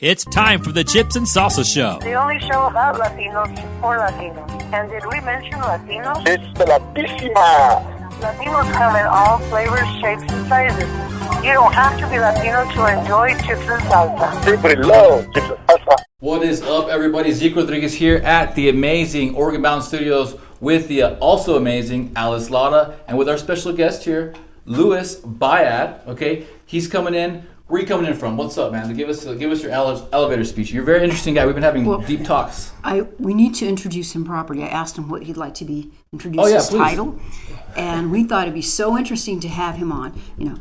It's time for the Chips and Salsa Show. The only show about Latinos for Latinos. And did we mention Latinos? It's the Latísima. Latinos come in all flavors, shapes, and sizes. You don't have to be Latino to enjoy chips and salsa. People love chips and salsa. What is up, everybody? Zeke Rodriguez here at the amazing Oregon Bound Studios with the also amazing Alice Lauda and with our special guest here, Louis Biad. Okay, he's coming in. Where are you coming in from? What's up, man? Give us your elevator speech. You're a very interesting guy. We've been having deep talks. We need to introduce him properly. I asked him what he'd like to be introduced, his please. title, and we thought it'd be so interesting to have him on. You know,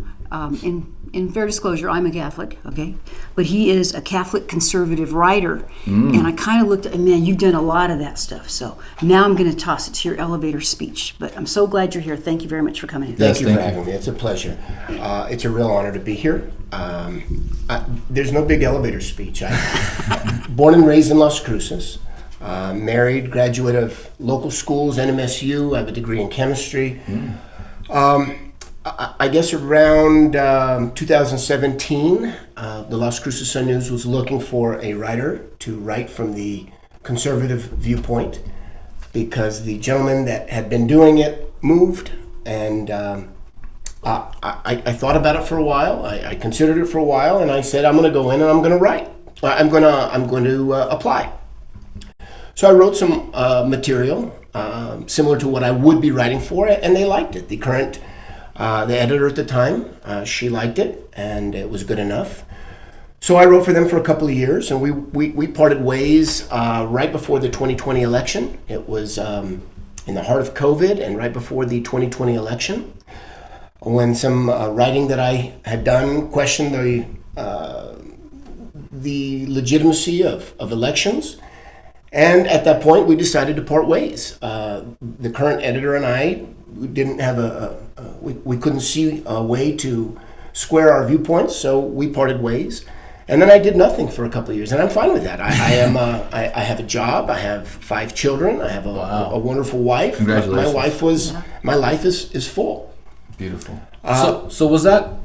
in fair disclosure, I'm a Catholic, okay, but he is a Catholic conservative writer, and I kind of looked at, man, you've done a lot of that stuff. So now I'm going to toss it to your elevator speech. But I'm so glad you're here. Thank you very much for coming in. Thank you for having me. It's a pleasure. It's a real honor to be here. There's no big elevator speech. Born and raised in Las Cruces, married, graduate of local schools, NMSU. I have a degree in chemistry. I guess around 2017, the Las Cruces Sun News was looking for a writer to write from the conservative viewpoint because the gentleman that had been doing it moved, and I thought about it for a while. I considered it for a while, and I said, I'm going to go in and I'm going to write. I'm going to apply. So I wrote some material similar to what I would be writing for, and they liked it. The editor at the time, she liked it, and it was good enough. So I wrote for them for a couple of years, and we parted ways right before the 2020 election. It was in the heart of COVID and right before the 2020 election, when some writing that I had done questioned the legitimacy of elections. And at that point, we decided to part ways. The current editor and I didn't have we couldn't see a way to square our viewpoints, so we parted ways. And then I did nothing for a couple of years, and I'm fine with that. I have a job. I have 5 children. I have a wonderful wife. Congratulations. My life is full. Beautiful. So was that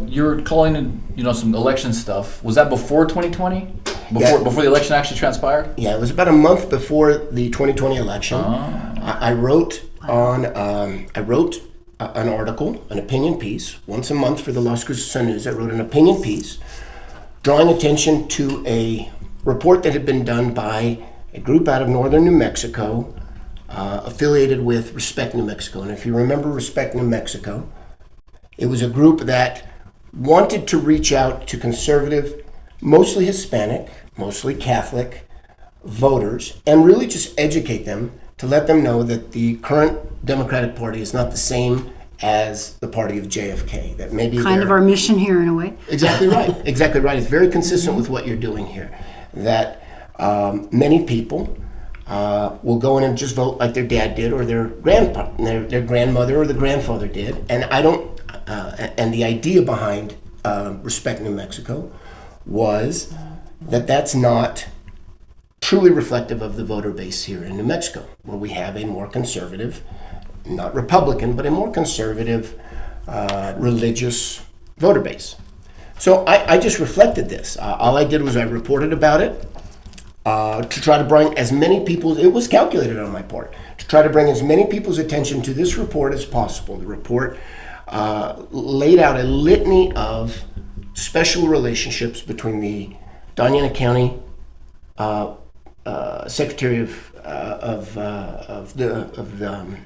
you're calling in some election stuff? Was that before 2020? Before the election actually transpired? Yeah, it was about a month before the 2020 election. I wrote an article, an opinion piece, once a month for the Las Cruces Sun News. I wrote an opinion piece drawing attention to a report that had been done by a group out of northern New Mexico affiliated with Respect New Mexico. And if you remember Respect New Mexico, it was a group that wanted to reach out to conservative, mostly Hispanic, mostly Catholic voters, and really just educate them to let them know that the current Democratic Party is not the same as the party of JFK. That maybe kind of our mission here in a way. Exactly right. Exactly right. It's very consistent with what you're doing here. That many people will go in and just vote like their dad did, or their grandmother or the grandfather did. And I don't. And the idea behind Respect New Mexico was that that's not truly reflective of the voter base here in New Mexico, where we have a more conservative, not Republican, but a more conservative, religious voter base. So I just reflected this. All I did was I reported about it to try to bring as many people, it was calculated on my part, to try to bring as many people's attention to this report as possible. The report laid out a litany of special relationships between the Doñana County Secretary of the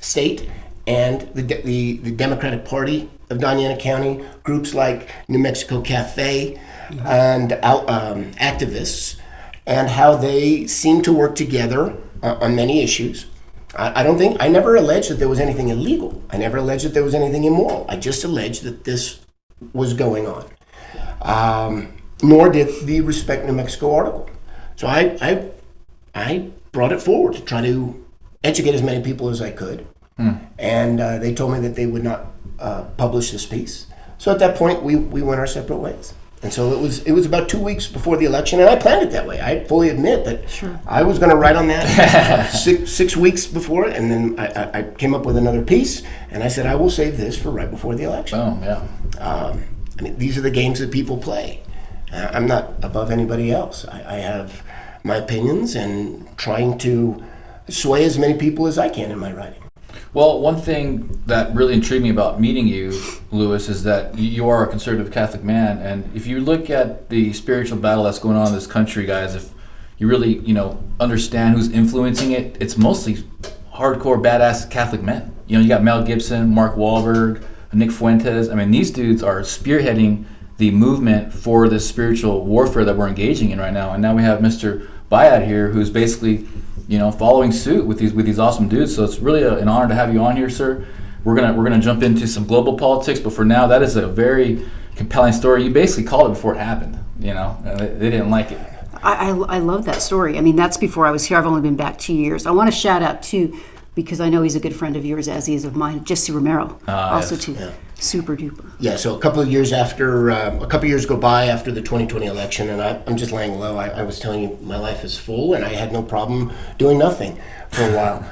state and the Democratic Party of Doñana County, groups like New Mexico Cafe and activists, and how they seem to work together on many issues. I never alleged that there was anything illegal. I never alleged that there was anything immoral. I just alleged that this was going on. Nor did the Respect New Mexico article. So I brought it forward to try to educate as many people as I could. And they told me that they would not publish this piece. So at that point, we went our separate ways. And so it was about 2 weeks before the election, and I planned it that way. I fully admit that I was going to write on that 6 weeks before it, and then I came up with another piece, and I said, I will save this for right before the election. Oh, yeah. I mean, these are the games that people play. I'm not above anybody else. I have my opinions and trying to sway as many people as I can in my writing. Well, one thing that really intrigued me about meeting you, Louis, is that you are a conservative Catholic man, and if you look at the spiritual battle that's going on in this country, guys, if you really, understand who's influencing it, it's mostly hardcore, badass Catholic men. You got Mel Gibson, Mark Wahlberg, Nick Fuentes. I mean, these dudes are spearheading the movement for this spiritual warfare that we're engaging in right now. And now we have Mr. Biad here, who's basically, following suit with these awesome dudes. So it's really an honor to have you on here, sir. We're gonna jump into some global politics, but for now, that is a very compelling story. You basically called it before it happened. And they didn't like it. I love that story. I mean, that's before I was here. I've only been back 2 years. I want to shout out, too, because I know he's a good friend of yours, as he is of mine, Jesse Romero, also, yes. too. Yeah. Super duper. Yeah, so a couple of years go by after the 2020 election, and I'm just laying low. I was telling you, my life is full, and I had no problem doing nothing for a while.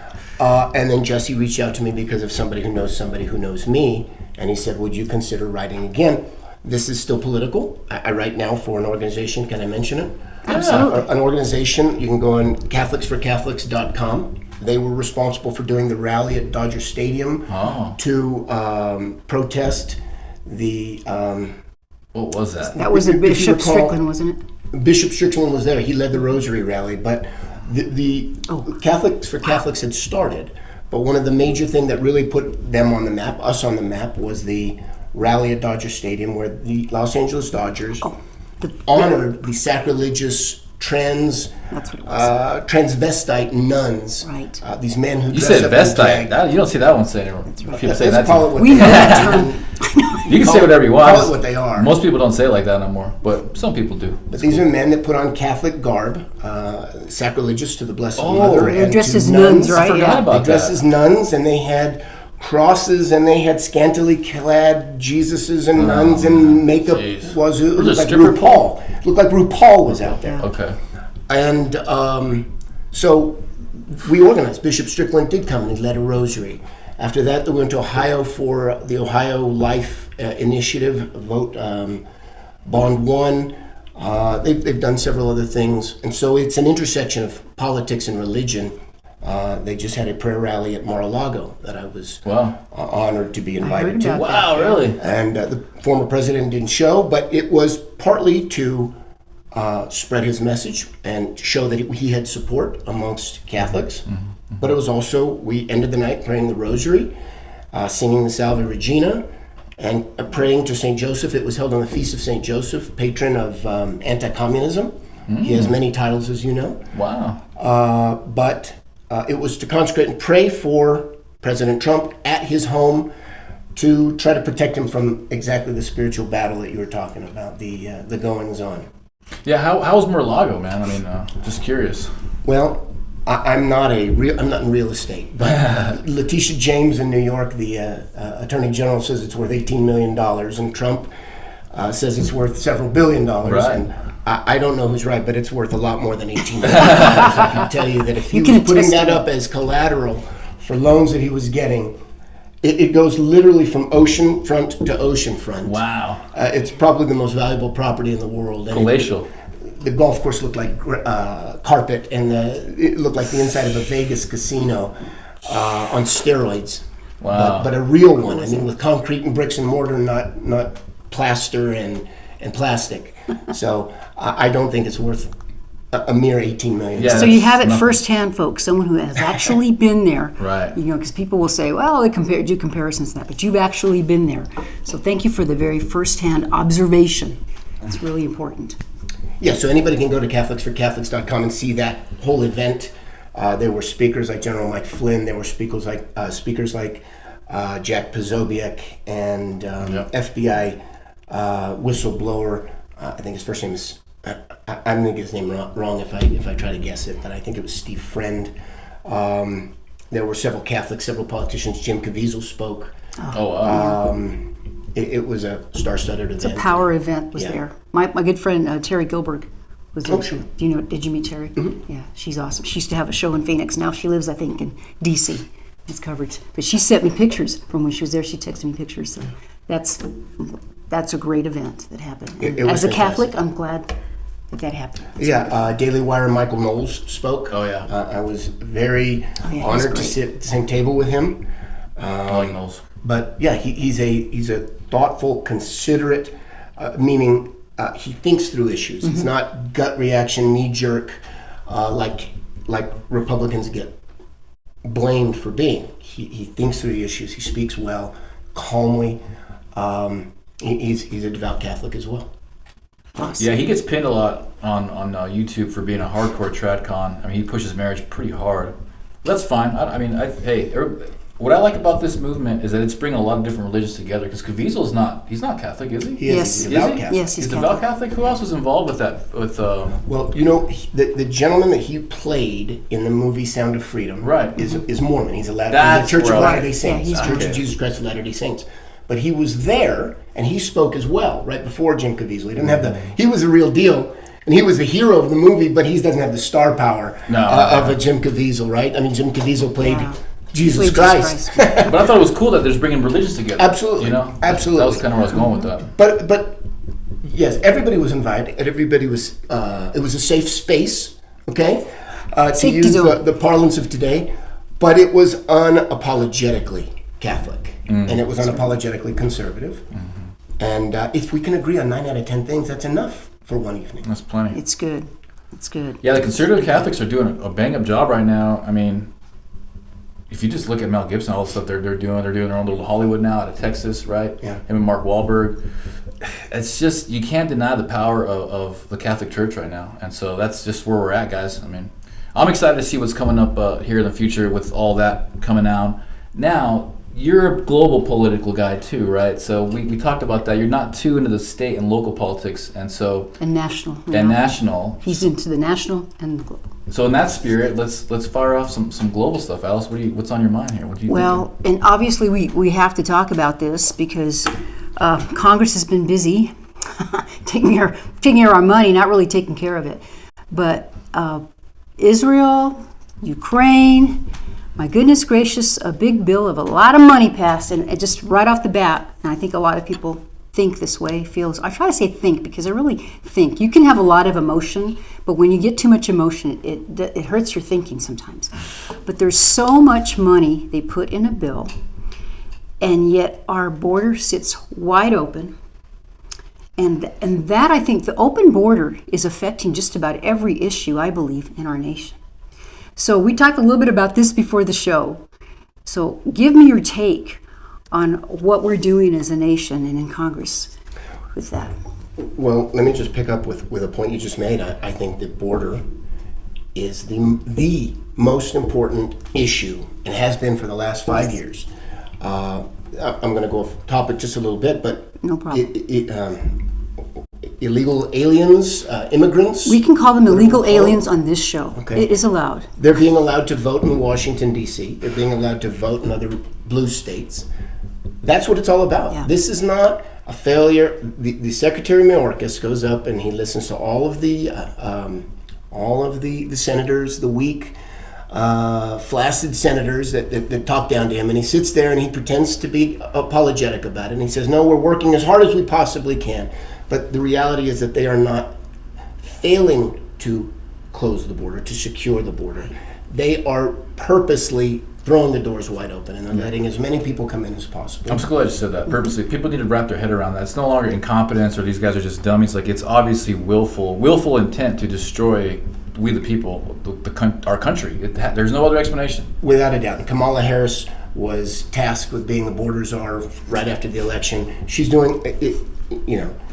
And then Jesse reached out to me because of somebody who knows me, and he said, would you consider writing again? This is still political. I write now for an organization. Can I mention it? Absolutely. An organization, you can go on CatholicsForCatholics.com. They were responsible for doing the rally at Dodger Stadium to protest the... what was that? That was if you Bishop recall, Strickland, wasn't it? Bishop Strickland was there. He led the Rosary Rally, but the Catholics for Catholics had started. But one of the major things that really put them on the map, us on the map, was the rally at Dodger Stadium, where the Los Angeles Dodgers honored the sacrilegious transvestite nuns. Right. These men who You dress said up in vestite. drag. You don't see that one saying anymore. People say that. Let's call it what We they know are. that term. You can say whatever you want. Call it what they are. Most people don't say it like that no more, but some people do. But these are men that put on Catholic garb, sacrilegious to the Blessed Mother. They're and dressed to as nuns, right? I forgot about They dressed that. as nuns, and they had crosses, and they had scantily clad Jesuses and nuns, and makeup Jeez. it Was looked it like stripper RuPaul. It looked like RuPaul was out there. Okay. And so we organized. Bishop Strickland did come, and he led a rosary. After that, they went to Ohio for the Ohio Life Initiative, vote Bond 1. They've done several other things. And so it's an intersection of politics and religion. They just had a prayer rally at Mar-a-Lago that I was honored to be invited to. about Wow, really? And the former president didn't show, but it was partly to spread his message and show that he had support amongst Catholics. But it was also, we ended the night praying the Rosary, singing the Salve Regina, and praying to St. Joseph. It was held on the Feast of St. Joseph, patron of anti-communism. He has many titles, as you know. Wow. But it was to consecrate and pray for President Trump at his home to try to protect him from exactly the spiritual battle that you were talking about, the goings-on. Yeah, how's Mar-a-Lago, man? I mean, just curious. Well, I'm not in real estate, but Letitia James in New York, the Attorney General, says it's worth $18 million, and Trump says it's worth several $billion. Right. And I don't know who's right, but it's worth a lot more than $18 million. I can tell you that if he was putting that up as collateral for loans that he was getting, it goes literally from oceanfront to oceanfront. Wow. It's probably the most valuable property in the world. And Palatial. the golf course looked like carpet, and it looked like the inside of a Vegas casino on steroids. Wow. But a real one. I mean, with concrete and bricks and mortar, not plaster and plastic. So I don't think it's worth a mere $18 million. Yeah. So you have it Nothing. firsthand, folks, someone who has actually been there. Right. Because people will say, well, they do comparisons to that, but you've actually been there. So thank you for the very firsthand observation. That's really important. Yeah, so anybody can go to CatholicsForCatholics.com and see that whole event. There were speakers like General Mike Flynn. There were speakers like Jack Posobiec and FBI whistleblower. I think his first name is. I'm going to get his name wrong if I try to guess it, but I think it was Steve Friend. There were several Catholics, several politicians. Jim Caviezel spoke. Oh, wow. It was a star-studded event. It's a power event was Yeah. there. My good friend Terry Gilberg was there. Oh, sure. Did you meet Terry? Mm-hmm. Yeah, she's awesome. She used to have a show in Phoenix. Now she lives, I think, in D.C. It's coverage. But she sent me pictures from when she was there. She texted me pictures. So that's that's a great event that happened. It And was as a Catholic, fantastic. I'm glad that happened. Daily Wire Michael Knowles spoke. Oh, yeah. I was very he was honored to great. sit at the same table with him. I like Knowles. But yeah, he's a thoughtful, considerate, meaning he thinks through issues. It's not gut reaction, knee jerk, like Republicans get blamed for being. He thinks through the issues. He speaks well, calmly. He's a devout Catholic as well. Awesome. Yeah, he gets pinned a lot on YouTube for being a hardcore tradcon. I mean, he pushes marriage pretty hard. That's fine. What I like about this movement is that it's bringing a lot of different religions together. Because Caviezel he's not Catholic, is he? Yes. He's a devout Is he? Catholic. Yes, He's he's devout Catholic. Catholic. Who else was involved with that? Well, the gentleman that he played in the movie Sound of Freedom Right. is Mormon. He's a That's Church where of I- Latter-day Saints. Yeah, he's Church okay. of Jesus Christ of Latter-day Saints. But he was there, and he spoke as well right before Jim Caviezel. He didn't have he was the real deal, and he was the hero of the movie, but he doesn't have the star power of a Jim Caviezel, right? I mean, Jim Caviezel played Yeah. Jesus Played Christ. But I thought it was cool that they're bringing religions together. Absolutely. You know? Absolutely. That was kind of where I was going with that. But yes, everybody was invited, and everybody was. It was a safe space, okay, to Safety use zone. the parlance of today. But it was unapologetically Catholic, and it was unapologetically conservative. And if we can agree on 9 out of 10 things, that's enough for one evening. That's plenty. It's good. It's good. Yeah, the conservative Catholics are doing a bang-up job right now. I mean, if you just look at Mel Gibson, all the stuff they're doing their own little Hollywood now out of Texas, right? Yeah. Him and Mark Wahlberg. It's just, you can't deny the power of the Catholic Church right now. And so that's just where we're at, guys. I mean, I'm excited to see what's coming up here in the future with all that coming out. Now, you're a global political guy too, right? So we talked about that. You're not too into the state and local politics, and so And national. and national. He's into the national and the global. So in that spirit, let's fire off some global stuff, Alice. What's on your mind here? What do you Well, and obviously we have to talk about this because Congress has been busy taking care of our money, not really taking care of it. But Israel, Ukraine, my goodness gracious, a big bill of a lot of money passed, and it just right off the bat, and I think a lot of people think this way, I try to say think because I really think. You can have a lot of emotion, but when you get too much emotion, it hurts your thinking sometimes. But there's so much money they put in a bill, and yet our border sits wide open. And that, I think, the open border is affecting just about every issue, I believe, in our nation. So we talked a little bit about this before the show. So give me your take on what we're doing as a nation and in Congress with that. Well, let me just pick up with a point you just made. I think the border is the most important issue and has been for the last 5 years. I'm going to go off topic just a little bit, but No problem. Illegal aliens, immigrants. We can call them illegal Whatever we call aliens on this show. Okay. It is allowed. They're being allowed to vote in Washington, D.C. They're being allowed to vote in other blue states. That's what it's all about. Yeah. This is not a failure. The Secretary Mayorkas goes up and he listens to all of the senators, the weak, flaccid senators that talk down to him, and he sits there and he pretends to be apologetic about it. And he says, "No, we're working as hard as we possibly can." But the reality is that they are not failing to close the border, to secure the border. They are purposely throwing the doors wide open, and they're letting as many people come in as possible. I'm so glad you said that. Purposely, people need to wrap their head around that. It's no longer incompetence or these guys are just dummies. Like, it's obviously willful intent to destroy we the people, our country. There's no other explanation. Without a doubt. And Kamala Harris was tasked with being the border czar right after the election. She's doing it,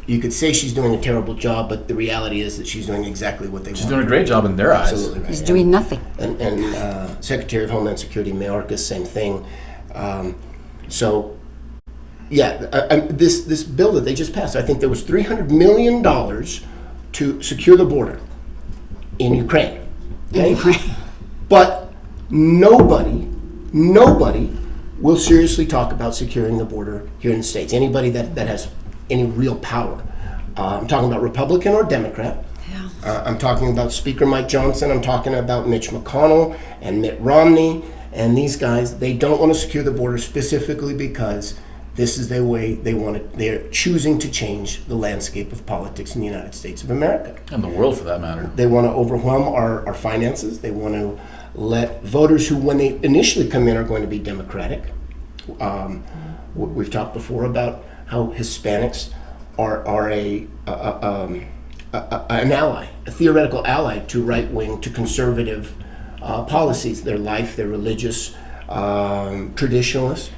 you could say she's doing a terrible job, but the reality is that she's doing exactly what they want. She's doing a great job in their eyes. Absolutely right. He's doing nothing. And Secretary of Homeland Security Mayorkas, same thing. This bill that they just passed, I think there was $300 million to secure the border in Ukraine. Okay? But nobody will seriously talk about securing the border here in the States. Anybody that has any real power. I'm talking about Republican or Democrat. Yeah. I'm talking about Speaker Mike Johnson. I'm talking about Mitch McConnell and Mitt Romney and these guys. They don't want to secure the border specifically because This is the way they want it. They're choosing to change the landscape of politics in the United States of America. And the world, for that matter. They want to overwhelm our finances. They want to let voters who, when they initially come in, are going to be Democratic. We've talked before about how Hispanics are an ally, a theoretical ally to right-wing, to conservative policies. Their life, they're religious, traditionalists,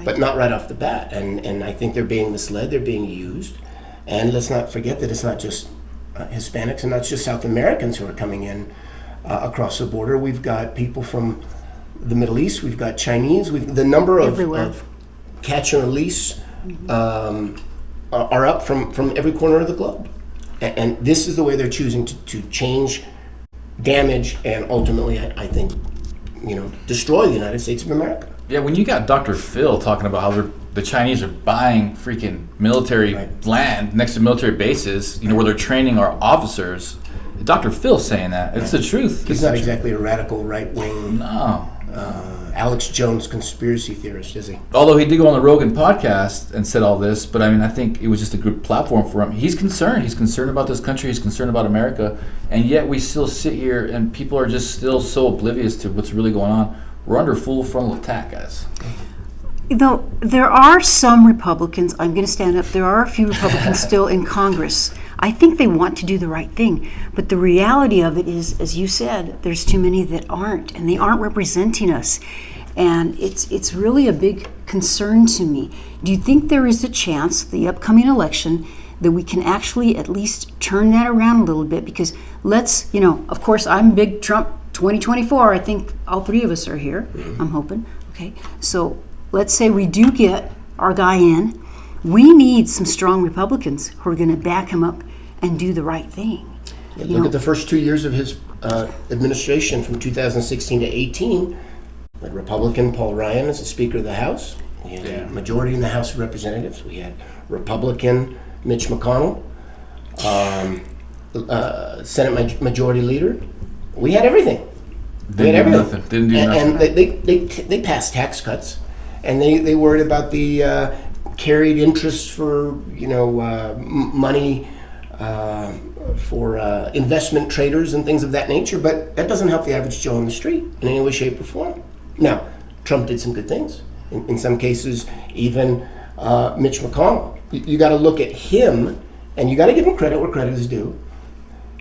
but not right off the bat. And I think they're being misled, they're being used. And let's not forget that it's not just Hispanics and not just South Americans who are coming in across the border. We've got people from the Middle East, we've got Chinese, the number of catch and release are up from every corner of the globe. And this is the way they're choosing to change, damage, and ultimately, I think, destroy the United States of America. Yeah, when you got Dr. Phil talking about how the Chinese are buying freaking military land next to military bases, where they're training our officers. Dr. Phil's saying that. It's the truth. He's not exactly a radical right-wing Alex Jones conspiracy theorist, is he? Although he did go on the Rogan podcast and said all this, but I think it was just a good platform for him. He's concerned. He's concerned about this country. He's concerned about America. And yet we still sit here and people are just still so oblivious to what's really going on. We're under full frontal attack, guys. There are some Republicans, I'm going to stand up, there are a few Republicans still in Congress. I think they want to do the right thing, but the reality of it is, as you said, there's too many that aren't, and they aren't representing us. And it's really a big concern to me. Do you think there is a chance, the upcoming election, that we can actually at least turn that around a little bit? Because let's, of course, I'm big Trump 2024. I think all three of us are here, I'm hoping. Okay, so let's say we do get our guy in. We need some strong Republicans who are going to back him up and do the right thing. Look at the first 2 years of his administration from 2016 to 18. We had Republican Paul Ryan as the Speaker of the House. We had a majority in the House of Representatives. We had Republican Mitch McConnell, Senate Majority Leader. We had everything. Didn't do nothing. And they passed tax cuts, and they worried about the carried interest for money for investment traders and things of that nature. But that doesn't help the average Joe on the street in any way, shape, or form. Now, Trump did some good things. In some cases, even Mitch McConnell. You got to look at him, and you got to give him credit where credit is due.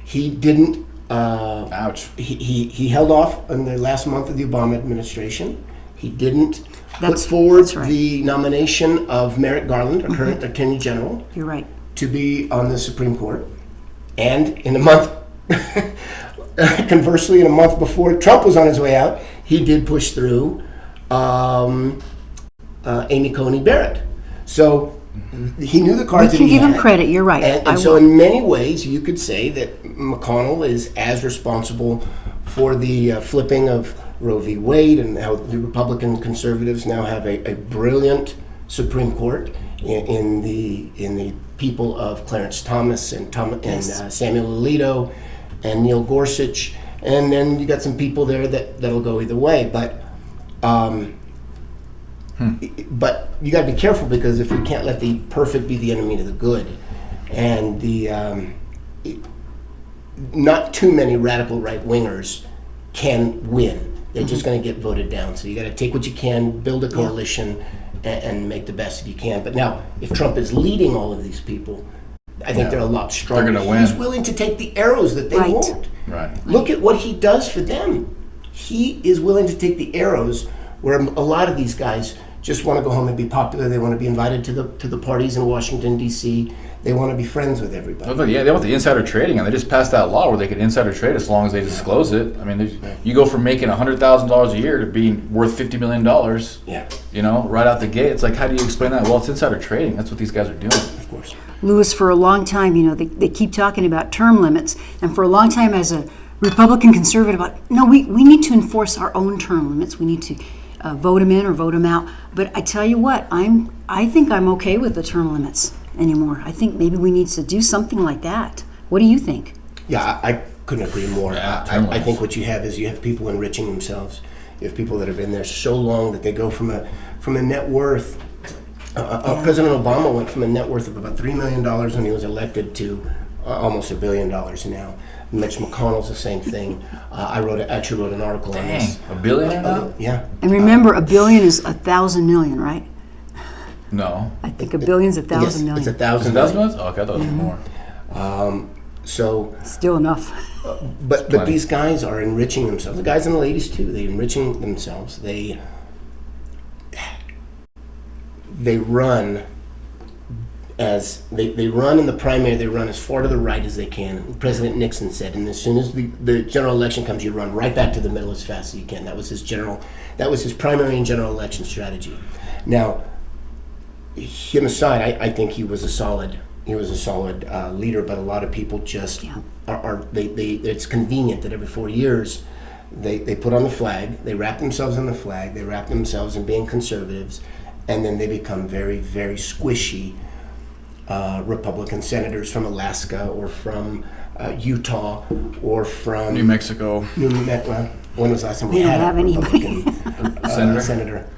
He didn't. Ouch. He held off in the last month of the Obama administration. He didn't put forward the nomination of Merrick Garland, a current Attorney General. You're right. To be on the Supreme Court. And in a month, conversely, in a month before Trump was on his way out, he did push through Amy Coney Barrett. So he knew the cards that he had. We can give him credit, you're right. And so in many ways, you could say that McConnell is as responsible for the flipping of Roe v. Wade and how the Republican conservatives now have a brilliant Supreme Court in the people of Clarence Thomas and Samuel Alito and Neil Gorsuch. And then you got some people there that'll go either way. But you got to be careful, because if you can't let the perfect be the enemy to the good, and not too many radical right-wingers can win. They're just going to get voted down. So you got to take what you can, build a coalition, and make the best that you can. But now, if Trump is leading all of these people, I think they're a lot stronger. They're going to win. He's willing to take the arrows that they won't. Right. Look at what he does for them. He is willing to take the arrows where a lot of these guys just want to go home and be popular. They want to be invited to the parties in Washington, D.C. They want to be friends with everybody. Yeah, they want the insider trading, and they just passed that law where they can insider trade as long as they disclose it. I mean, you go from making $100,000 a year to being worth $50 million. Yeah. Right out the gate. It's like, how do you explain that? Well, it's insider trading. That's what these guys are doing. Of course. Louis, for a long time, they keep talking about term limits, and for a long time as a Republican conservative, we need to enforce our own term limits. We need to vote them in or vote them out. But I tell you what, I think I'm okay with the term limits anymore. I think maybe we need to do something like that. What do you think? Yeah, I couldn't agree more. Yeah, I think what you have people enriching themselves. You have people that have been there so long that they go from a net worth President Obama went from a net worth of about $3 million when he was elected to almost $1 billion now. Mitch McConnell's the same thing. I actually wrote an article on this. $1 billion now? Yeah. And remember, a billion is 1,000 million, right? No. I think a billion's 1,000 million. It's 1,000 $1,000 million. million? Oh, okay, I thought it was more. So, Still enough. but these guys are enriching themselves. The guys and the ladies too. They're enriching themselves. They run as they run in the primary. They run as far to the right as they can. President Nixon said, and as soon as the general election comes, you run right back to the middle as fast as you can. That was his primary and general election strategy. Now, him aside, I think he was a solid leader, but a lot of people just it's convenient that every 4 years they put on the flag, they wrap themselves in the flag, they wrap themselves in being conservatives, and then they become very, very squishy Republican senators from Alaska or from Utah or from New Mexico. When was the last time We we don't had have a anybody. Republican senator?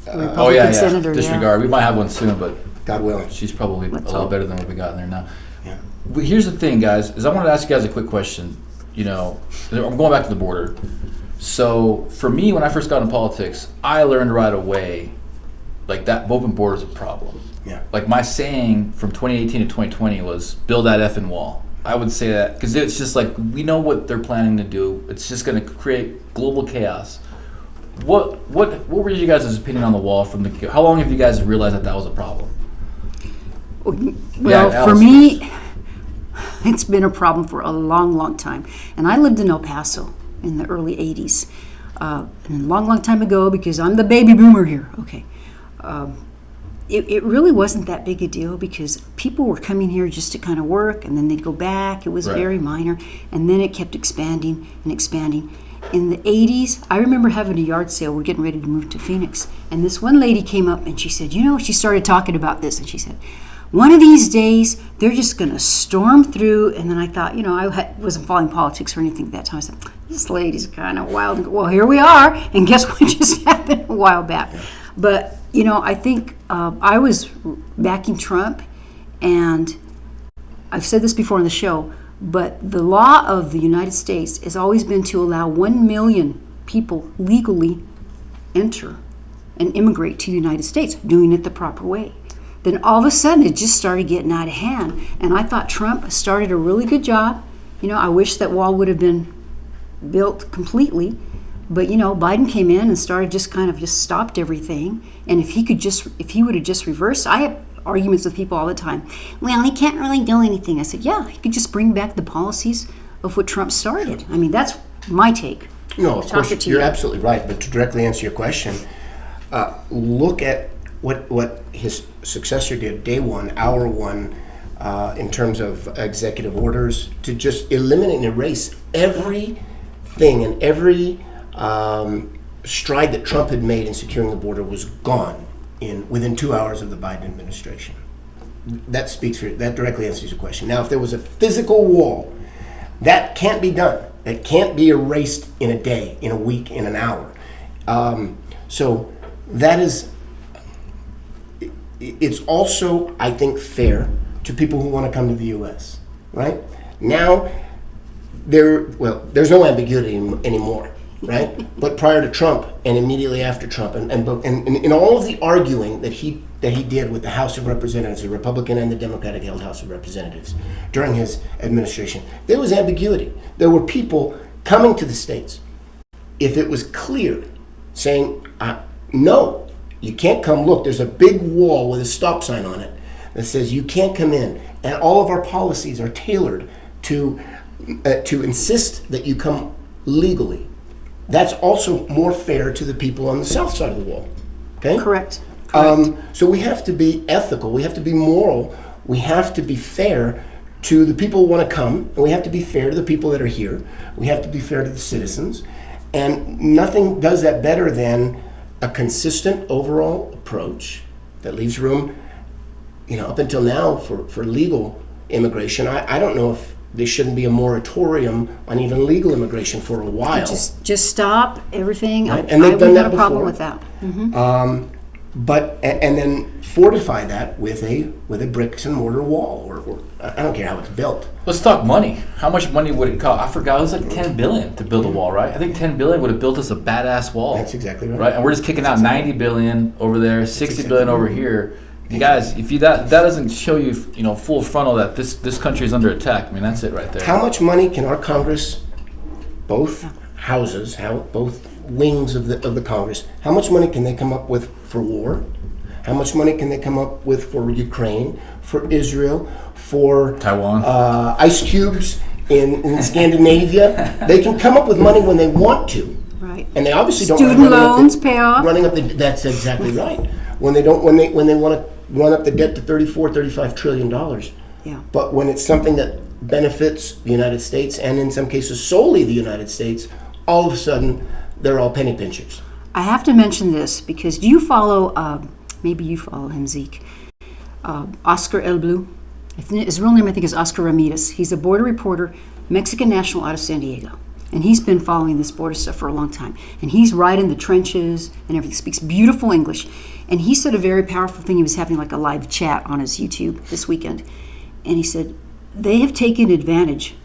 Oh, yeah. Senator, Disregard. We might have one soon, but God willing. she's probably Let's a lot hope. better than what we got in there now. Yeah. But here's the thing, guys, is I wanted to ask you guys a quick question. You know, I'm going back to the border. So for me, when I first got in politics, I learned right away, like, that open border is a problem. Yeah. Like, my saying from 2018 to 2020 was, build that effing wall. I would say that because it's just like, we know what they're planning to do. It's just going to create global chaos. What were you guys' opinion on the wall from the? How long have you guys realized that was a problem? Well, for Alice me, it's been a problem for a long, long time. And I lived in El Paso in the early 80s. And a long, long time ago, because I'm the baby boomer here. Okay. It really wasn't that big a deal because people were coming here just to kind of work and then they'd go back. It was Right. very minor. And then it kept expanding and expanding. In the 80s, I remember having a yard sale. We're getting ready to move to Phoenix. And this one lady came up and she said, she started talking about this. And she said, one of these days, they're just going to storm through. And then I thought, I wasn't following politics or anything at that time. I said, this lady's kind of wild. Well, here we are. And guess what just happened a while back? But, I think I was backing Trump. And I've said this before on the show, but the law of the United States has always been to allow 1 million people legally enter and immigrate to the United States, doing it the proper way. Then all of a sudden, it just started getting out of hand. And I thought Trump started a really good job. I wish that wall would have been built completely. But, Biden came in and started just stopped everything. And if he would have just reversed, I have arguments with people all the time. Well, he can't really do anything. I said, yeah, he could just bring back the policies of what Trump started. I mean, that's my take. No, of Toss course, it to you're you. absolutely right. But to directly answer your question, look at what his successor did day one, hour one, in terms of executive orders, to just eliminate and erase everything and every stride that Trump had made in securing the border was gone within 2 hours of the Biden administration. That directly answers your question. Now, if there was a physical wall, that can't be done. That can't be erased in a day, in a week, in an hour. So that is. It's also, I think, fair to people who want to come to the U.S. Right now, there's no ambiguity anymore. Right, but prior to Trump and immediately after Trump, and in all of the arguing that he did with the House of Representatives, the Republican and the Democratic-held House of Representatives during his administration, there was ambiguity. There were people coming to the states, if it was clear, saying, no, you can't come. Look, there's a big wall with a stop sign on it that says you can't come in, and all of our policies are tailored to insist that you come legally. That's also more fair to the people on the south side of the wall. Okay? Correct. So we have to be ethical. We have to be moral. We have to be fair to the people who want to come, and we have to be fair to the people that are here. We have to be fair to the citizens. And nothing does that better than a consistent overall approach that leaves room, up until now for legal immigration. I don't know if there shouldn't be a moratorium on even legal immigration for a while. Just stop everything. Right? And they've done that a problem before. with that. and then fortify that with a bricks and mortar wall, or I don't care how it's built. Let's talk money. How much money would it cost? I forgot. It was like $10 billion to build a wall, right? I think $10 billion would have built us a badass wall. That's exactly right. Right, and we're just kicking out $90 billion over there, $60 billion over here. You guys, if that doesn't show you, full frontal that this country is under attack, I mean, that's it right there. How much money can our Congress, both houses, both wings of the Congress, how much money can they come up with for war? How much money can they come up with for Ukraine, for Israel, for Taiwan, ice cubes in Scandinavia? They can come up with money when they want to, Right. and they obviously don't. Student loans pay off. That's exactly right. When they want to run up the debt to $34-35 trillion. Yeah. But when it's something that benefits the United States, and in some cases solely the United States, all of a sudden they're all penny pinchers. I have to mention this because do you follow, maybe you follow him, Zeke, Oscar El Blue? His real name I think is Oscar Ramirez. He's a border reporter, Mexican national out of San Diego. And he's been following this border stuff for a long time. And he's right in the trenches and everything, speaks beautiful English. And he said a very powerful thing. He was having like a live chat on his YouTube this weekend. And he said, they have taken advantage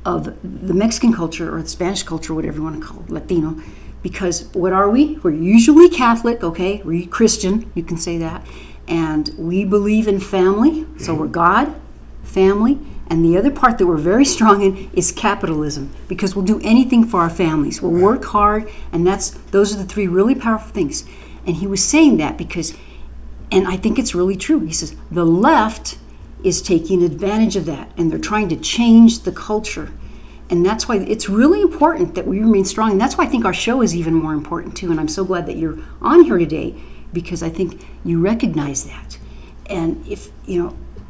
of the Mexican culture or the Spanish culture, whatever you want to call it, Latino, because what are we? We're usually Catholic, okay? We're Christian, you can say that. And we believe in family, so we're God, family, and the other part that we're very strong in is capitalism, because we'll do anything for our families. We'll work hard, and those are the three really powerful things. And he was saying that because, and I think it's really true, he says, the left is taking advantage of that, and they're trying to change the culture. And that's why it's really important that we remain strong. And that's why I think our show is even more important too. And I'm so glad that you're on here today, because I think you recognize that. And if,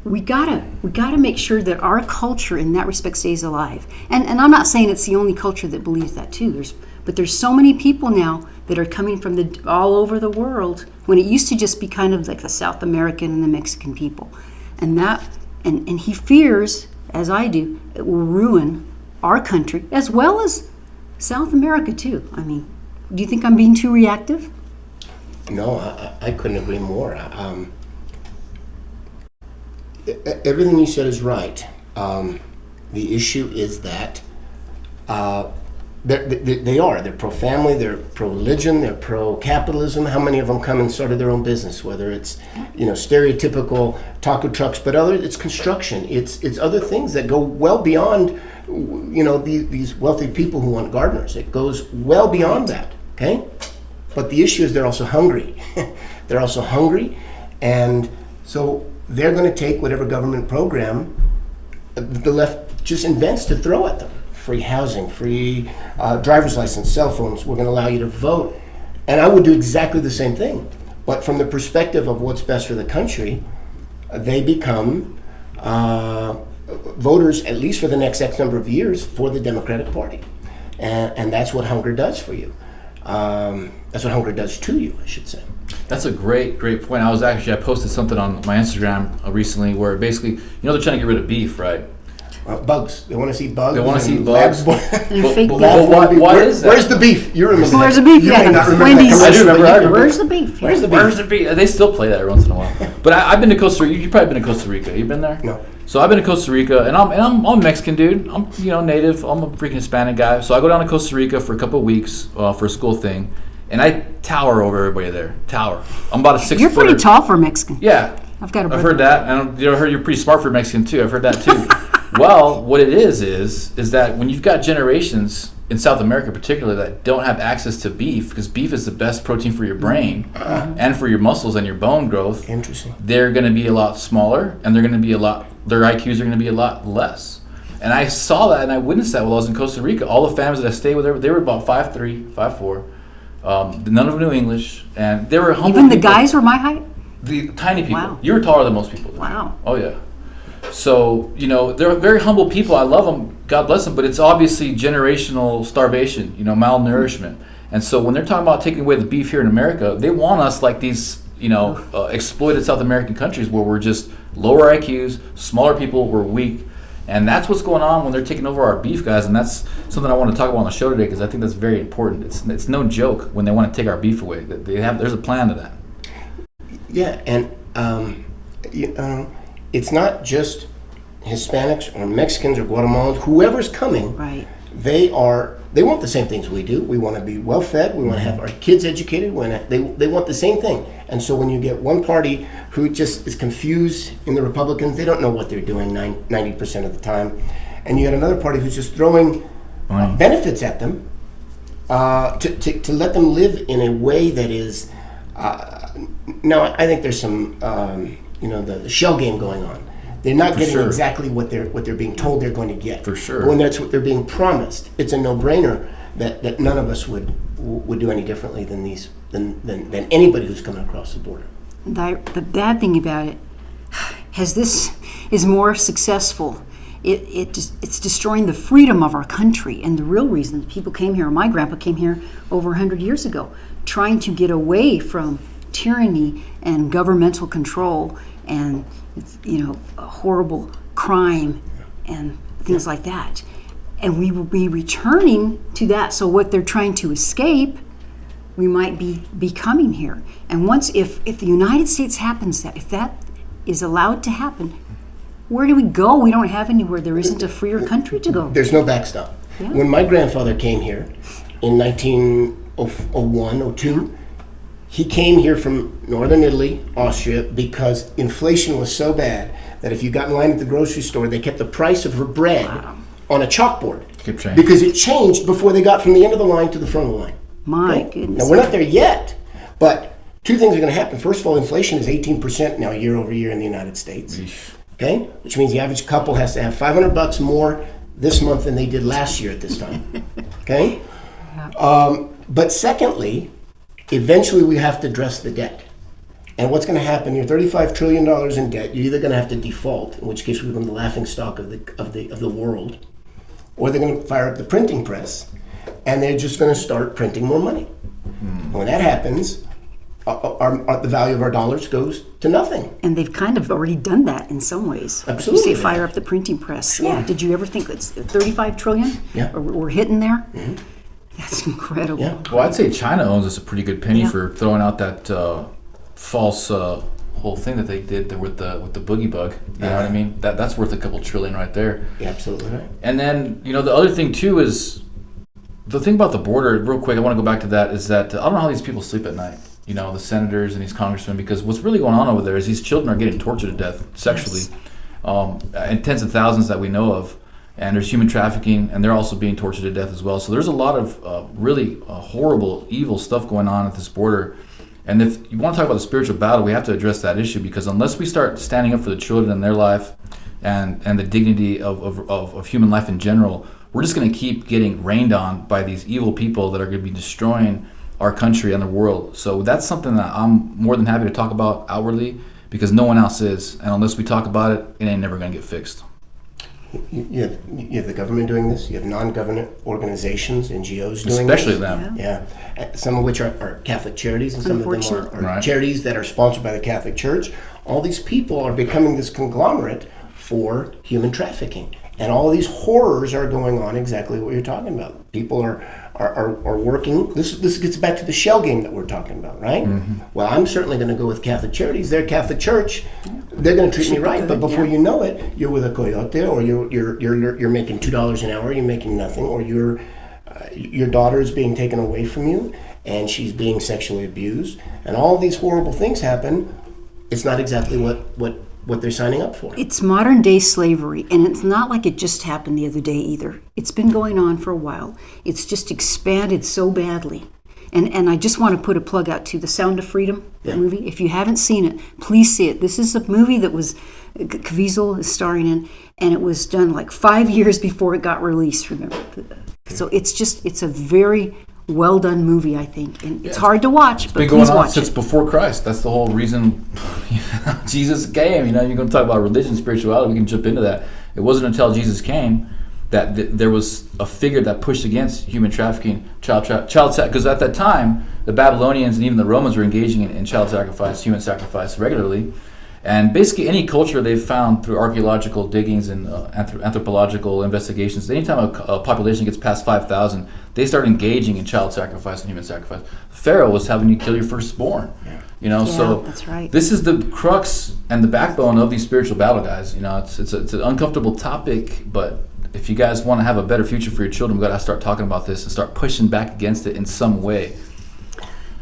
we gotta make sure that our culture in that respect stays alive. And I'm not saying it's the only culture that believes that too. But there's so many people now that are coming from all over the world, when it used to just be kind of like the South American and the Mexican people. And he fears, as I do, it will ruin our country as well as South America too. I mean, do you think I'm being too reactive? No, I couldn't agree more. Everything you said is right. The issue is that they're pro-family, they're pro-religion, they're pro-capitalism. How many of them come and started their own business? Whether it's stereotypical taco trucks, but it's construction. It's other things that go well beyond these wealthy people who want gardeners. It goes well beyond that. Okay, but the issue is they're also hungry. They're also hungry, and so they're going to take whatever government program the left just invents to throw at them. Free housing, free driver's license, cell phones, we're going to allow you to vote. And I would do exactly the same thing. But from the perspective of what's best for the country, they become voters, at least for the next X number of years, for the Democratic Party. And that's what hunger does for you. That's what hunger does to you, I should say. That's a great point. I posted something on my Instagram recently where basically, they're trying to get rid of beef, right? Bugs. They want to see bugs. They want to see bugs. Why is that? Where's the beef? You remember Where's that. the beef? You may not remember Wendy's. that. I do remember. Where's the beef? Where's the beef? Where's the beef? They still play that every once in a while. But I've been to Costa Rica. You've probably been to Costa Rica. You been there? No. So I've been to Costa Rica, and I'm Mexican, dude. I'm native. I'm a freaking Hispanic guy. So I go down to Costa Rica for a couple of weeks for a school thing, and I tower over everybody there. Tower. I'm about a 6 You're footer. pretty tall for a Mexican. Yeah. I've got a I've heard that, and I heard you're pretty smart for a Mexican too. I've heard that too. Well, what it is that when you've got generations in South America particularly that don't have access to beef, because beef is the best protein for your brain and for your muscles and your bone growth. Interesting. They're going to be a lot smaller, and their IQs are going to be a lot less. And I saw that, and I witnessed that while I was in Costa Rica. All the families that I stayed with, they were about 5'3", 5'4". None of them knew English, and they were humble. Even the people. guys were my height? The tiny people. Wow. You were taller than most people. Wow. Oh, yeah. So, they're very humble people. I love them. God bless them. But it's obviously generational starvation, malnourishment. And so when they're talking about taking away the beef here in America, they want us like these, exploited South American countries where we're just lower IQs, smaller people, we're weak. And that's what's going on when they're taking over our beef, guys. And that's something I want to talk about on the show today because I think that's very important. It's no joke when they want to take our beef away. There's a plan to that. Yeah, and it's not just Hispanics or Mexicans or Guatemalans, whoever's coming. Right. They want the same things we do. We want to be well fed. We want to have our kids educated. They want the same thing. And so when you get one party who just is confused in the Republicans, they don't know what they're doing 90% of the time, and you get another party who's just throwing benefits at them to let them live in a way that is. Now I think there's some the shell game going on. They're not getting exactly what they're being told they're going to get. For sure. But when that's what they're being promised, it's a no-brainer that none of us would do any differently than anybody who's coming across the border. The bad thing about it, as this is more successful, it's destroying the freedom of our country. And the real reason people came here, my grandpa came here over 100 years ago, trying to get away from tyranny and governmental control and horrible crime and things like that. And we will be returning to that. So what they're trying to escape, we might be coming here. And once, if the United States happens, if that is allowed to happen, where do we go? We don't have anywhere. There isn't a freer country to go. There's no backstop. Yeah. When my grandfather came here in 1901, 02, he came here from northern Italy, Austria, because inflation was so bad that if you got in line at the grocery store, they kept the price of her bread on a chalkboard. Because it changed before they got from the end of the line to the front of the line. My goodness. Now, we're not there yet, but two things are going to happen. First of all, inflation is 18% now year over year in the United States. Okay? Which means the average couple has to have $500 more this month than they did last year at this time. Okay? But secondly, eventually we have to address the debt. And what's going to happen? You're $35 trillion in debt. You're either going to have to default, in which case we become the laughing stock of the world, or they're going to fire up the printing press, and they're just going to start printing more money. And when that happens, the value of our dollars goes to nothing. And they've kind of already done that in some ways. Absolutely. Like you say, fire up the printing press. Sure. Yeah. Did you ever think it's 35 trillion? Yeah. Or we're hitting there? Mm-hmm. That's incredible. Yeah. Well, I'd say China owes us a pretty good penny for throwing out that false whole thing that they did there with the boogie bug. You know what I mean? That's worth a couple trillion right there. Yeah, absolutely right. And then the other thing too is the thing about the border. Real quick, I want to go back to that. Is that I don't know how these people sleep at night. The senators and these congressmen, because what's really going on over there is these children are getting tortured to death sexually, and tens of thousands that we know of. And there's human trafficking, and they're also being tortured to death as well. So there's a lot of really horrible, evil stuff going on at this border. And if you want to talk about the spiritual battle, we have to address that issue, because unless we start standing up for the children and their life and the dignity of human life in general, we're just going to keep getting rained on by these evil people that are going to be destroying our country and the world. So that's something that I'm more than happy to talk about outwardly, because no one else is. And unless we talk about it, it ain't never going to get fixed. You have the government doing this. You have non-government organizations, NGOs doing Especially this. them. Yeah. Some of which are Catholic charities, and some of them are charities that are sponsored by the Catholic Church. All these people are becoming this conglomerate for human trafficking. And all these horrors are going on exactly what you're talking about. People are working. This gets back to the shell game that we're talking about, right? Mm-hmm. Well, I'm certainly going to go with Catholic charities. They're Catholic Church. They're going to treat me right. But before you know it, you're with a coyote, or you're making $2 an hour. You're making nothing, or your daughter is being taken away from you, and she's being sexually abused, and all these horrible things happen. It's not exactly what they're signing up for. It's modern day slavery, and it's not like it just happened the other day either. It's been going on for a while. It's just expanded so badly. And I just want to put a plug out to The Sound of Freedom, the movie. If you haven't seen it, please see it. This is a movie that was Caviezel is starring in, and it was done like 5 years before it got released, remember? So it's a very well done movie, I think, and it's hard to watch, but please watch it. It's been going on since before Christ. That's the whole reason Jesus came. You're going to talk about religion, spirituality. We can jump into that. It wasn't until Jesus came that there was a figure that pushed against human trafficking, child because at that time the Babylonians and even the Romans were engaging in child sacrifice, human sacrifice regularly. And basically any culture they've found through archaeological diggings and anthropological investigations, anytime a population gets past 5,000, they start engaging in child sacrifice and human sacrifice. Pharaoh was having you kill your firstborn. You know, Yeah, so that's right. this is the crux and the backbone of these spiritual battle, guys. You know, it's an uncomfortable topic, but if you guys want to have a better future for your children, we got to start talking about this and start pushing back against it in some way.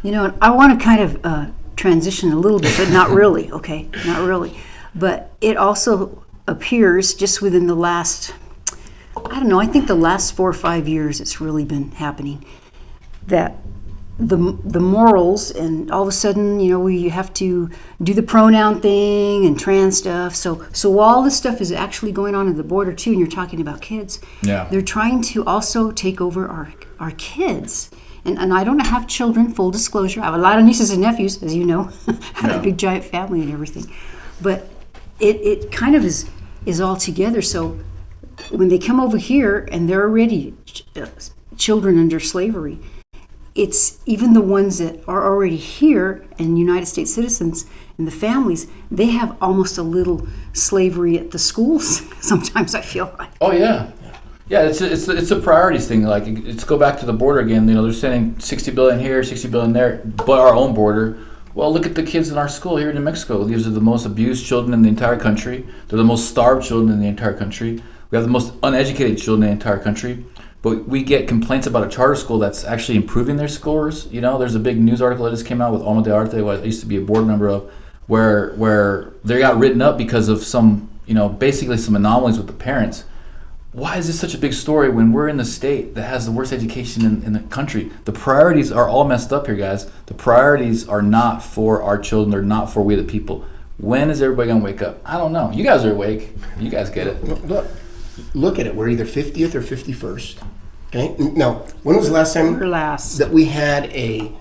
You know, I want to kind of transition a little bit, but not really, okay? Not really. But it also appears just within the last, I don't know, I think the last 4 or 5 years it's really been happening, that the morals, and all of a sudden, you know, we have to do the pronoun thing and trans stuff. So all this stuff is actually going on at the border too, and you're talking about kids. Yeah. They're trying to also take over our kids. And I don't have children, full disclosure. I have a lot of nieces and nephews, as you know. I have a big giant family and everything. But it kind of is all together. So when they come over here and they're already children under slavery, it's even the ones that are already here and United States citizens and the families, they have almost a little slavery at the schools. Sometimes I feel like. Oh yeah. Yeah, it's a priorities thing. Like, let's go back to the border again. You know, they're sending 60 billion here, 60 billion there, but our own border. Well, look at the kids in our school here in New Mexico. These are the most abused children in the entire country. They're the most starved children in the entire country. We have the most uneducated children in the entire country. But we get complaints about a charter school that's actually improving their scores. You know, there's a big news article that just came out with Alma de Arte, what I used to be a board member of, where they got written up because of some, you know, basically some anomalies with the parents. Why is this such a big story when we're in the state that has the worst education in the country? The priorities are all messed up here, guys. The priorities are not for our children. They're not for we the people. When is everybody going to wake up? I don't know. You guys are awake. You guys get it. Look at it. We're either 50th or 51st. Okay? Now, when was the last time Or last. that we had a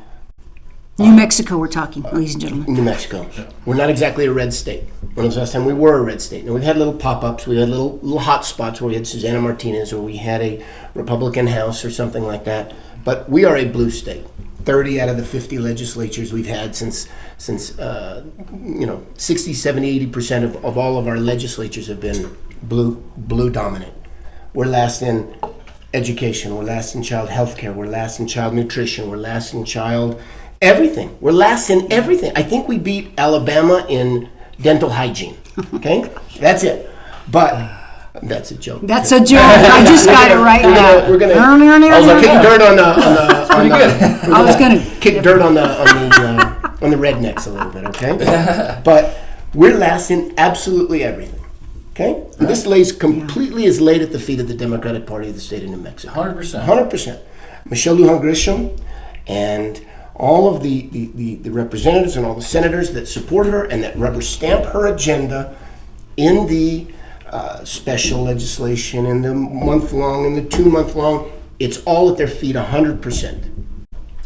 New Mexico, we're talking, ladies and gentlemen. New Mexico? We're not exactly a red state. When was the last time we were a red state? Now, we've had little pop-ups. We had little hot spots where we had Susana Martinez, or we had a Republican House or something like that. But we are a blue state. 30 out of the 50 legislatures we've had since 60, 70, 80% of all of our legislatures have been blue dominant. We're last in education. We're last in child health care. We're last in child nutrition. We're last in child everything. We're last in everything. I think we beat Alabama in dental hygiene. Okay? That's it. But that's a joke. That's a joke. I just got it right now. We're gonna kick dirt on the I was gonna kick dirt on the rednecks a little bit, okay? But we're last in absolutely everything. Okay? And this lays completely is laid at the feet of the Democratic Party of the state of New Mexico. 100%. 100%. Michelle Lujan Grisham and all of the representatives and all the senators that support her and that rubber stamp her agenda in the special legislation, in the month-long, in the 2-month-long, it's all at their feet 100%.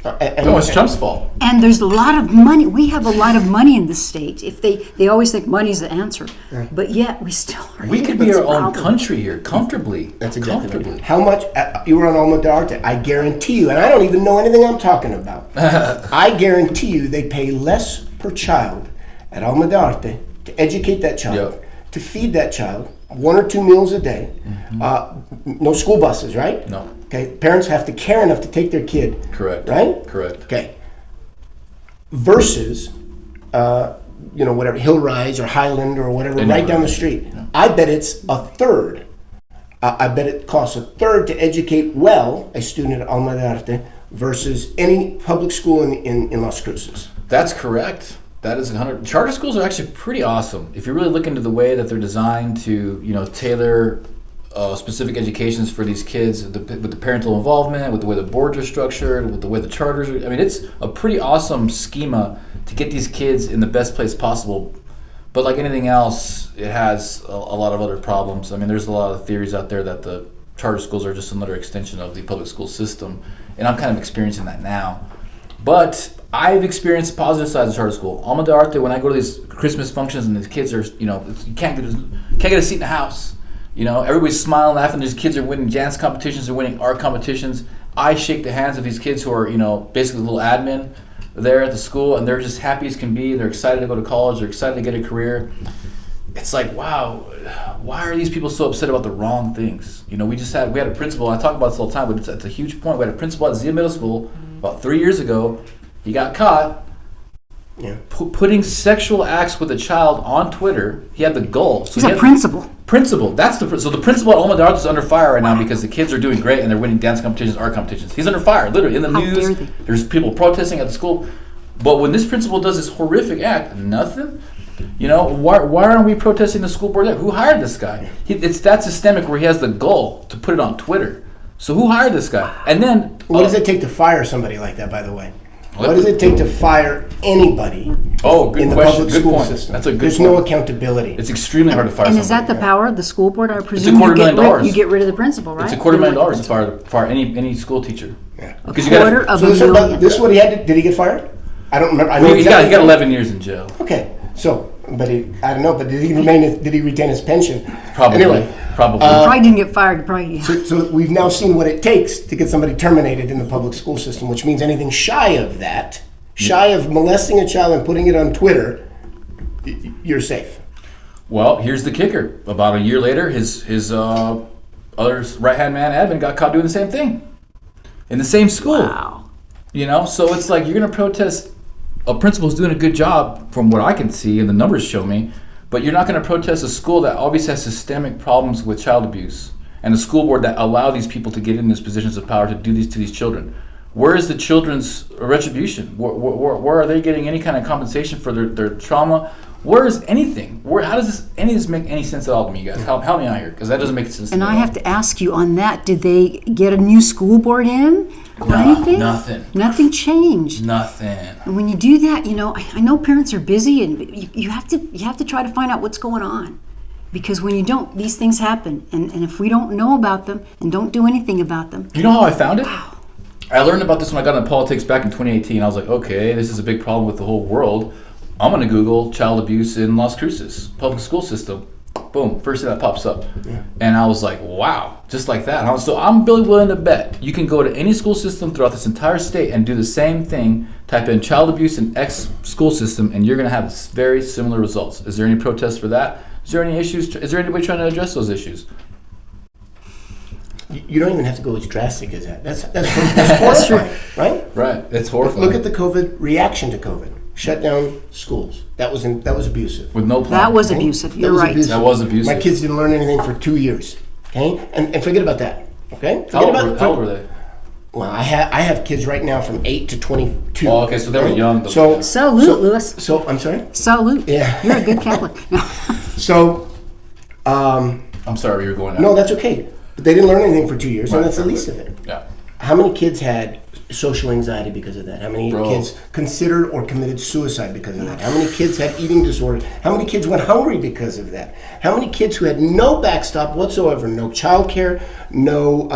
No, it's Trump's fault. And there's a lot of money. We have a lot of money in this state. If they always think money's the answer, but yet we still are. We could be our own country here, comfortably. That's exactly comfortably. right. How much, you were on Alma de Arte, I guarantee you, and I don't even know anything I'm talking about, I guarantee you they pay less per child at Alma de Arte to educate that child, to feed that child, 1 or 2 meals a day, no school buses, right? No. Okay, parents have to care enough to take their kid. Correct. Right? Correct. Okay. Versus, whatever, Hillrise or Highland or whatever, right down the street. Yeah. I bet it's a third. I bet it costs a third to educate well a student at Alma de Arte versus any public school in Las Cruces. That's correct. That is 100. Charter schools are actually pretty awesome. If you really look into the way that they're designed to, tailor specific educations for these kids, with the parental involvement, with the way the boards are structured, with the way the charters are. I mean, it's a pretty awesome schema to get these kids in the best place possible. But like anything else, it has a lot of other problems. I mean, there's a lot of theories out there that the charter schools are just another extension of the public school system, and I'm kind of experiencing that now. But I've experienced the positive sides of charter school. Alma de Arte, when I go to these Christmas functions and these kids are, you can't get a seat in the house. Everybody's smiling, laughing. These kids are winning dance competitions, they're winning art competitions. I shake the hands of these kids who are, basically little admin there at the school, and they're just happy as can be. They're excited to go to college. They're excited to get a career. It's like, wow, why are these people so upset about the wrong things? We had a principal. I talk about this all the time, but it's a huge point. We had a principal at Zia Middle School about 3 years ago. He got caught Yeah. Putting sexual acts with a child on Twitter. He had the goal. So He's a principal. Principal. So the principal at Alma de Artes is under fire right now because the kids are doing great and they're winning dance competitions, art competitions. He's under fire, literally in the How news. dare they. There's people protesting at the school. But when this principal does this horrific act, nothing. Why aren't we protesting the school board there? Who hired this guy? It's that systemic where he has the goal to put it on Twitter. So who hired this guy? And then What does it take to fire somebody like that, by the way? What does it take to fire anybody good in the question. public Good school point. system? That's a good There's point. no accountability. It's extremely hard to fire And somebody. is that the power of the school board? I presume $250,000. you get rid of the principal, right? It's $250,000 to fire any school teacher. Yeah. Because Quarter of So a million. this is what he had to, did he get fired? I don't remember. I know He got exactly. 11 years in jail. Okay, so, I don't know, but did he retain his pension? Probably. Anyway, Probably. Probably didn't get fired. Probably. so we've now seen what it takes to get somebody terminated in the public school system, which means anything shy of that, shy of molesting a child and putting it on Twitter, you're safe. Well, here's the kicker. About a year later, his other right-hand man, Edmund, got caught doing the same thing in the same school. Wow. So it's like you're going to protest a principal who's doing a good job from what I can see and the numbers show me, but you're not going to protest a school that obviously has systemic problems with child abuse and a school board that allow these people to get in these positions of power to do these to these children. Where is the children's retribution? Where are they getting any kind of compensation for their trauma? Where is anything? How does any of this make any sense at all to me, guys? Help me out here, because that doesn't make sense to And me I at all. have to ask you on that, did they get a new school board in or Nah, anything? nothing. Nothing changed. Nothing. And when you do that, I know parents are busy and you have to try to find out what's going on. Because when you don't, these things happen. And if we don't know about them and don't do anything about them. You know how I found it? I learned about this when I got into politics back in 2018. I was like, okay, this is a big problem with the whole world. I'm going to Google child abuse in Las Cruces, public school system. Boom, first thing that pops up. Yeah. And I was like, wow, just like that. So I'm really willing to bet you can go to any school system throughout this entire state and do the same thing, type in child abuse in X school system, and you're going to have very similar results. Is there any protest for that? Is there any issues? Is there anybody trying to address those issues? You don't even have to go as drastic as that. That's horrifying, right? Right, it's horrifying. Look at the COVID reaction to COVID. Shut down schools. That was abusive. With no plan. That was abusive. You're right. That was abusive. My kids didn't learn anything for 2 years. Okay, and forget about that. Okay, How old were they? Well, I have kids right now from 8 to 22. Oh, okay, so they were young. So Salute, Louis. So I'm sorry. Salute. Yeah. You're a good Catholic. No. So, I'm sorry you were going out. no, that's okay. But they didn't learn anything for 2 years, and that's the least of it. Yeah. How many kids had social anxiety because of that? How many kids considered or committed suicide because of that? How many kids had eating disorders? How many kids went hungry because of that? How many kids who had no backstop whatsoever, no childcare, no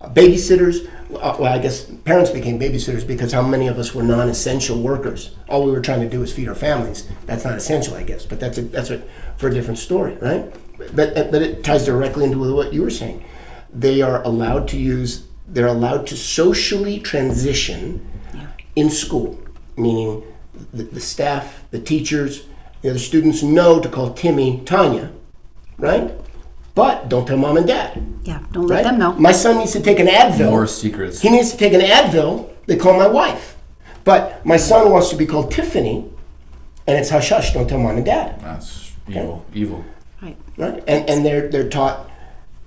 babysitters? Well, I guess parents became babysitters because how many of us were non-essential workers? All we were trying to do was feed our families. That's not essential, I guess, but that's for a different story, right? But it ties directly into what you were saying. They're allowed to socially transition in school, meaning the staff, the teachers, the other students know to call Timmy Tanya, right? But don't tell mom and dad. Yeah, don't let them know. My son needs to take an Advil. More secrets. He needs to take an Advil. They call my wife. But my son wants to be called Tiffany, and it's hush hush. Don't tell mom and dad. That's evil. Right? And they're taught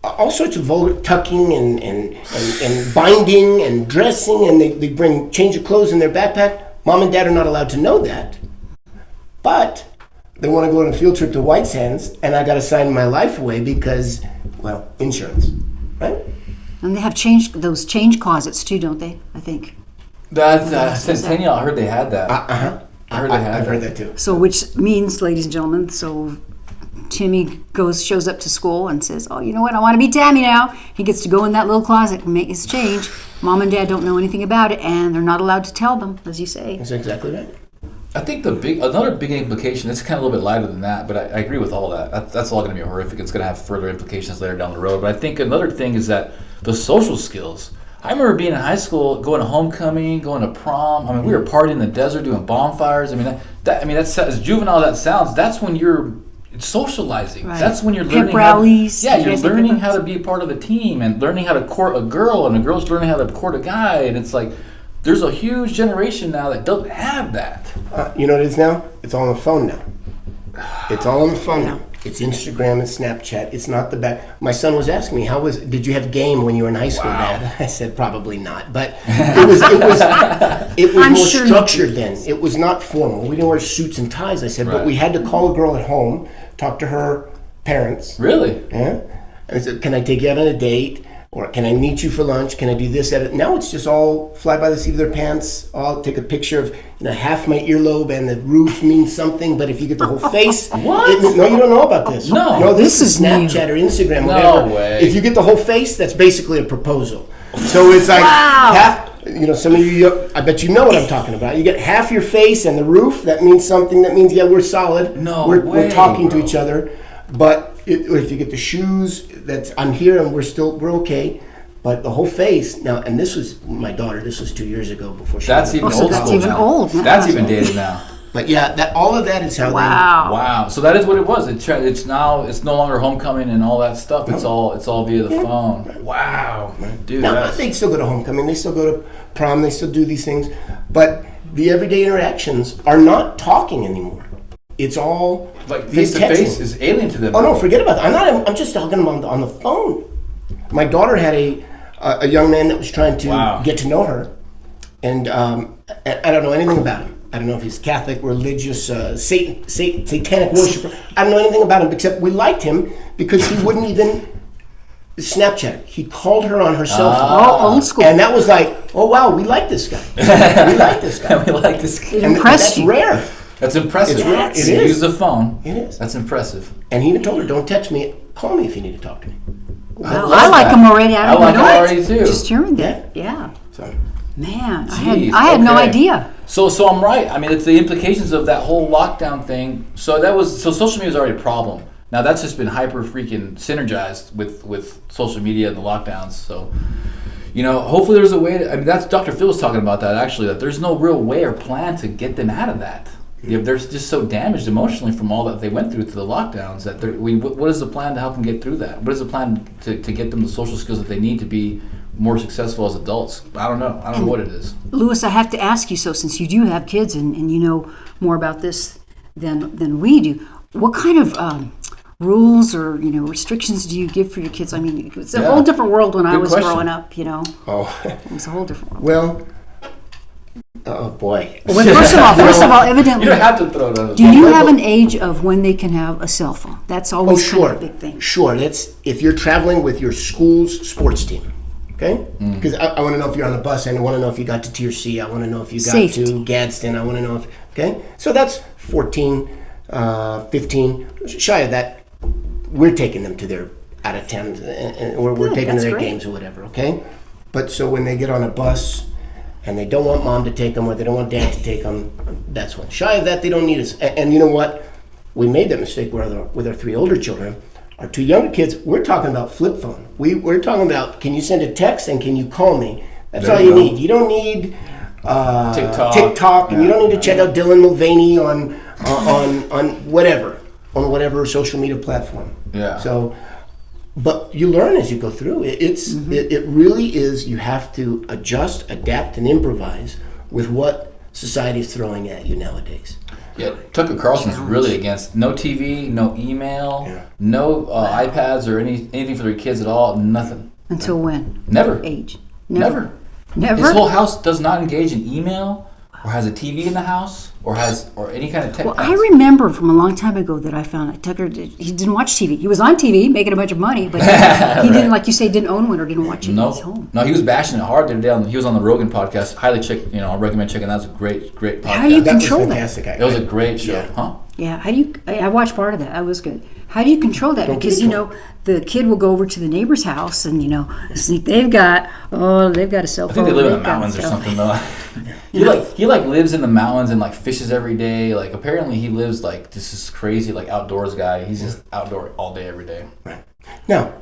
all sorts of vulgar tucking and binding and dressing, and they bring change of clothes in their backpack. Mom and dad are not allowed to know that, but they want to go on a field trip to White Sands, and I got to sign my life away because, well, insurance, right? And they have those change closets too, don't they? I think. That's Centennial. I heard they had that. I've heard that too. So which means, ladies and gentlemen, so Timmy shows up to school and says, oh, you know what, I want to be Tammy now. He gets to go in that little closet and make his change. Mom and dad don't know anything about it, and they're not allowed to tell them, as you say. That's exactly right. I think another big implication, it's kind of a little bit lighter than that, but I agree with all that. That's all going to be horrific. It's going to have further implications later down the road. But I think another thing is that the social skills. I remember being in high school, going to homecoming, going to prom. I mean, we were partying in the desert, doing bonfires. I mean, that's as juvenile as that sounds. That's when you're socializing. Right. That's when you're learning. Pep rallies. You're learning how to be part of a team and learning how to court a girl, and a girl's learning how to court a guy, and it's like there's a huge generation now that doesn't have that. You know what it is now? It's all on the phone now. It's all on the phone now. It's Instagram and Snapchat. It's not the back. My son was asking me, did you have game when you were in high school, Dad? I said, probably not. But it was I'm more sure structured then. It was not formal. We didn't wear suits and ties, I said, but we had to call a girl at home, talk to her parents. Really? Yeah. And I said, can I take you out on a date? Or can I meet you for lunch? Can I do this? Now it's just all fly by the seat of their pants. I'll take a picture of half my earlobe and the roof means something, but if you get the whole face... What? No, you don't know about this. No. This is Snapchat or Instagram, whatever. No way. If you get the whole face, that's basically a proposal. So it's like half... some of you, I bet you know what I'm talking about. You get half your face and the roof, that means something. That means, we're solid. We're talking to each other. But if you get the shoes, I'm here and we're okay. But the whole face now, and this was my daughter. This was 2 years ago before she. That's even old. That's even old. That's even dated now. But all of that is how Wow. So that is what it was. It's no longer homecoming and all that stuff. It's all via the phone. Right. Wow, dude. Now they still go to homecoming. They still go to prom. They still do these things. But the everyday interactions are not talking anymore. It's all like face to face is alien to them. Oh no, forget about that. I'm just talking about on the phone. My daughter had a young man that was trying to get to know her, and I don't know anything about him. I don't know if he's Catholic, religious, satanic worshiper. I don't know anything about him except we liked him because he wouldn't even Snapchat. He called her on her cell phone. Oh, old school. And that was like, oh wow, we like this guy. We like this guy. We like this guy. It impressed you. That's rare. That's impressive. It's rare. It is. Use the phone. It is. That's impressive. And he even told her, don't text me. Call me if you need to talk to me. I like him already. I like him already too. Just hearing that. Yeah. So, Man, Jeez, I had no idea. So I'm right. I mean, it's the implications of that whole lockdown thing. So social media is already a problem. Now that's just been hyper freaking synergized with social media and the lockdowns. So, hopefully there's a way that's Dr. Phil was talking about that actually, that there's no real way or plan to get them out of that. They're just so damaged emotionally from all that they went through the lockdowns that what is the plan to help them get through that? What is the plan to get them the social skills that they need to be more successful as adults? I don't know. I don't know what it is. Louis, I have to ask you, so since you do have kids and you know more about this than we do, what kind of rules or restrictions do you give for your kids? I mean, it's a whole different world when I was growing up. Oh, it was a whole different world. Well, oh boy. Well, first of all, evidently, You don't have to throw it on. do you have an age of when they can have a cell phone? That's always sure. kind of a big thing. Sure. That's if you're traveling with your school's sports team. Okay? Because I want to know if you're on the bus. I want to know if you got to Tier C. I want to know if you got Safety. to Gadsden. I want to know if... Okay? So that's 14, 15. Shy of that, we're taking them to their out-of-towns, or we're taking them to their games or whatever, okay? But so when they get on a bus and they don't want mom to take them or they don't want dad to take them, that's when. Shy of that, they don't need us. And you know what? We made that mistake with our 3 older children. Our 2 younger kids, we're talking about flip phone. We're talking about, can you send a text and can you call me? That's all you need. You don't need TikTok, and you don't need to check out Dylan Mulvaney on whatever social media platform. Yeah. So, but you learn as you go through. It really is. You have to adjust, adapt, and improvise with what society is throwing at you nowadays. Yeah, Tucker Carlson's really against no TV, no email, no iPads or anything for their kids at all. Nothing. Until when? Never. Age? Never. His whole house does not engage in email, or has a TV in the house, or any kind of tech. Well, I remember from a long time ago that I found that Tucker he didn't watch TV. He was on TV making a bunch of money, but he didn't, like you say, didn't own one or didn't watch it in his home. No, he was bashing it hard the other day. He was on the Rogan podcast. Highly I recommend checking that. It's a great podcast. How do you control that? Fantastic. It was a great show, huh? Yeah, how do you? I watched part of that. That was good. How do you control that? Because the kid will go over to the neighbor's house and see they've got a cell phone. I think they live in the mountains or something though. He lives in the mountains and fishes every day. Like apparently he lives this is crazy outdoors guy. He's just outdoor all day every day. Right. Now,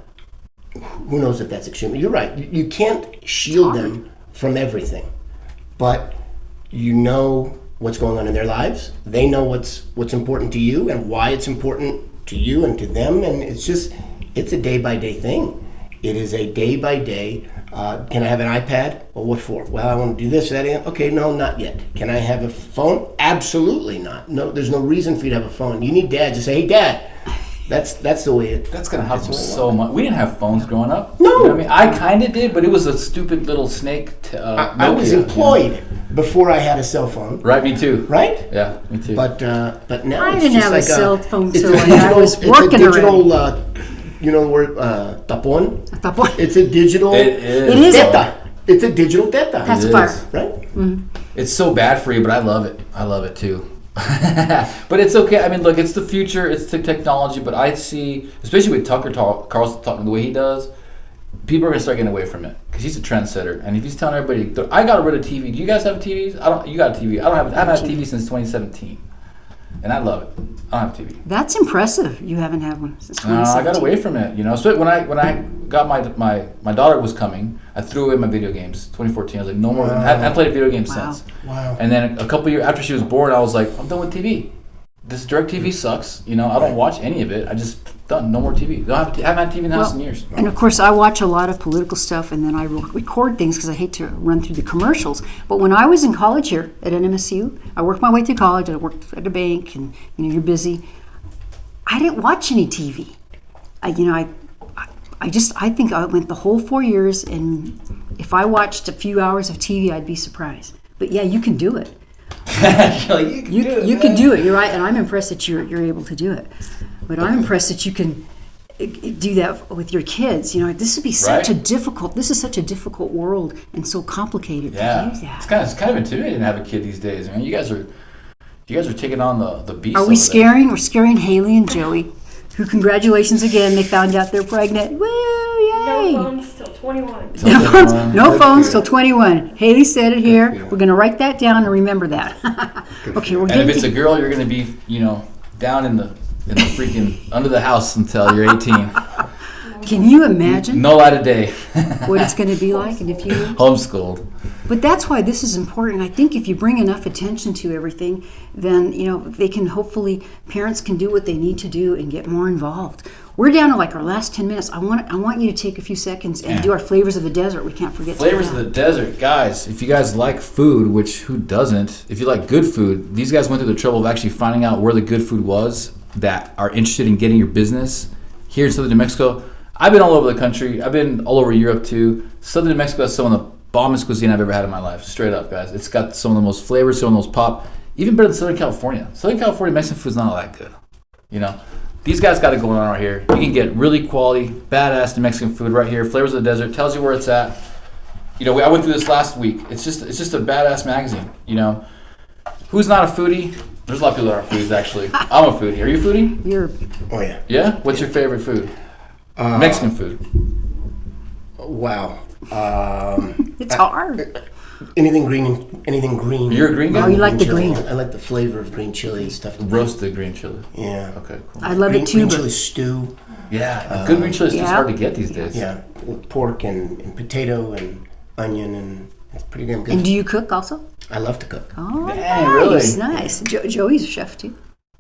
who knows if that's extreme? You're right. You can't shield them from everything, but what's going on in their lives. They know what's important to you and why it's important to you and to them, and it's a day-by-day thing. It is a day-by-day Can I have an iPad? Well, what for? Well, I want to do this, that, and okay, no, not yet. Can I have a phone? Absolutely not. No, there's no reason for you to have a phone. You need dad to say, hey, Dad. That's the way it. That's gonna help them so much. We didn't have phones growing up. No. You know what I mean, I kind of did, but it was a stupid little snake. I was Nokia, employed before I had a cell phone. Right, me too. Right? Yeah, me too. But now I it's didn't just have like a cell phone it's till a digital, I was it's working a digital, already. you know the word tapon? Tapon. It's a digital. It is. It is. Data. It's a digital data. Pacifier. is. Right? It's so bad for you, but I love it. I love it too. But it's okay. I mean, look, it's the future. It's the technology. But I see, especially with Tucker Carlson talking the way he does, people are gonna start getting away from it because he's a trendsetter. And if he's telling everybody, I got rid of TV. Do you guys have TVs? I don't. You got a TV? I don't have. I haven't had a TV since 2017, and I love it. I don't have a TV. That's impressive. You haven't had one since No, 2017. I got away from it. You know, so when I got my daughter was coming, I threw away my video games. 2014. I was like, no more. I haven't played a video game Wow. since. Wow. And then a couple years after she was born, I was like, I'm done with TV. This DirecTV sucks. You know, I don't watch any of it. I just done. No more TV. Haven't had TV in the house in years. And of course, I watch a lot of political stuff, and then I record things because I hate to run through the commercials. But when I was in college here at NMSU, I worked my way through college. I worked at a bank, and you're busy. I didn't watch any TV. I think I went the whole 4 years, and if I watched a few hours of TV, I'd be surprised. But yeah, you can do it. You can do it. You're right, and I'm impressed that you're able to do it. But I'm impressed that you can do that with your kids. You know, this would be such a difficult. This is such a difficult world and so complicated to do that. It's kind of intimidating to have a kid these days. I mean, you guys are taking on the beast. Are we scaring? We're scaring Haley and Joey. Who, congratulations again! They found out they're pregnant. Woo! Yay! No phones till 21. No phones till 21. Haley said it here. We're going to write that down and remember that. Okay, we're And getting if it's a girl, you're going to be, down in the freaking under the house until you're 18. Can you imagine No light of day. what it's going to be like in a few years? Homeschooled. But that's why this is important. I think if you bring enough attention to everything, then they can hopefully parents can do what they need to do and get more involved. We're down to like our last 10 minutes. I want you to take a few seconds and do our flavors of the desert. We can't forget Flavors of the desert, guys. If you guys like food, which who doesn't? If you like good food, these guys went through the trouble of actually finding out where the good food was that are interested in getting your business here in Southern New Mexico. I've been all over the country. I've been all over Europe too. Southern New Mexico has some of the bombest cuisine I've ever had in my life. Straight up, guys. It's got some of the most flavors, some of the most pop. Even better than Southern California. Southern California Mexican food's not all that good. These guys got it going on right here. You can get really quality, badass New Mexican food right here. Flavors of the Desert tells you where it's at. I went through this last week. It's just a badass magazine. Who's not a foodie? There's a lot of people that aren't foodies actually. I'm a foodie. Are you a foodie? Oh yeah. Yeah. What's your favorite food? Mexican food. Wow. It's hard. Anything green. You're a green guy? Oh, you like the chili. green. I like the flavor of green chili and stuff. Roasted green chili. Yeah. Okay, cool. I love Green it too. chili But stew. Yeah, good green chili is just yeah. hard to get these days. Yeah. With pork and potato and onion, and it's pretty damn good. and do you cook also? I love to cook. Oh, Dang, nice. Joey's a chef too.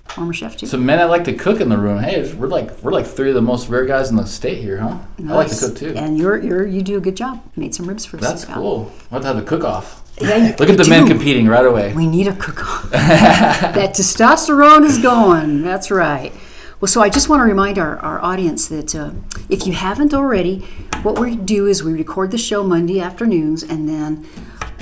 Former chef too. So men that like to cook in the room. Hey, we're like three of the most rare guys in the state here, huh? Nice. I like to cook too. And you do a good job. Made some ribs for us. That's cool. We'll have to have a cook-off. Yeah, Look at the men competing right away. We need a cook-off. That testosterone is going. That's right. Well, so I just want to remind our audience that if you haven't already, what we do is we record the show Monday afternoons, and then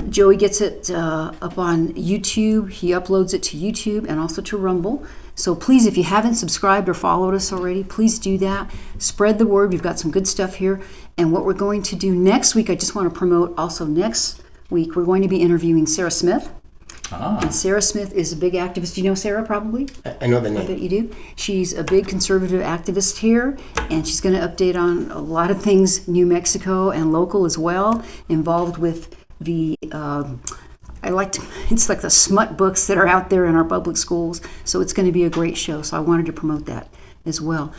Joey gets it up on YouTube. He uploads it to YouTube and also to Rumble. So please, if you haven't subscribed or followed us already, please do that. Spread the word. We've got some good stuff here. And what we're going to do next week, I just want to promote also next week, we're going to be interviewing Sarah Smith. And Sarah Smith is a big activist. Do you know Sarah probably? I know the I bet name. you do. She's a big conservative activist here, and she's going to update on a lot of things New Mexico and local as well, involved with the it's like the smut books that are out there in our public schools. So it's going to be a great show. So I wanted to promote that as well.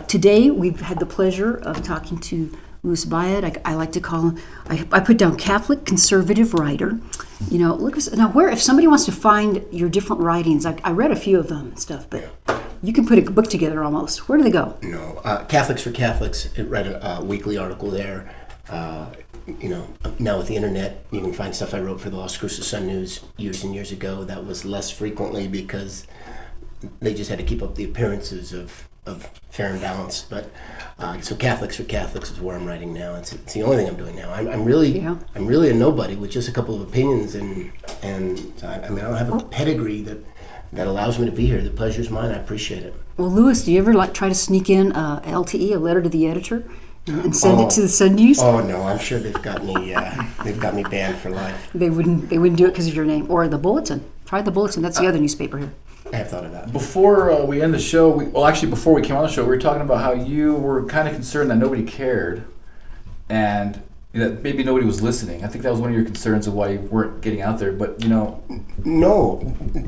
Today we've had the pleasure of talking to Louis Biad. I like to call him, I put down Catholic conservative writer. Look now where, if somebody wants to find your different writings, I read a few of them and stuff, but you can put a book together almost. Where do they go? No, Catholics for Catholics. It read a weekly article there. now with the internet, you can find stuff I wrote for the Las Cruces Sun News years and years ago that was less frequently because they just had to keep up the appearances of fair and balanced. But so Catholics for Catholics is where I'm writing now. It's the only thing I'm doing now. I'm really a nobody with just a couple of opinions, and I don't have a pedigree that allows me to be here. The pleasure's mine. I appreciate it. Well, Louis, do you ever try to sneak in a LTE, a letter to the editor, and send it to the Sun News? Oh no, I'm sure they've got me banned for life. They wouldn't do it because of your name or the Bulletin. Try the Bulletin. That's the other newspaper here. I have thought of that. Before we end the show, before we came on the show, we were talking about how you were kind of concerned that nobody cared, and that maybe nobody was listening. I think that was one of your concerns of why you weren't getting out there. But no,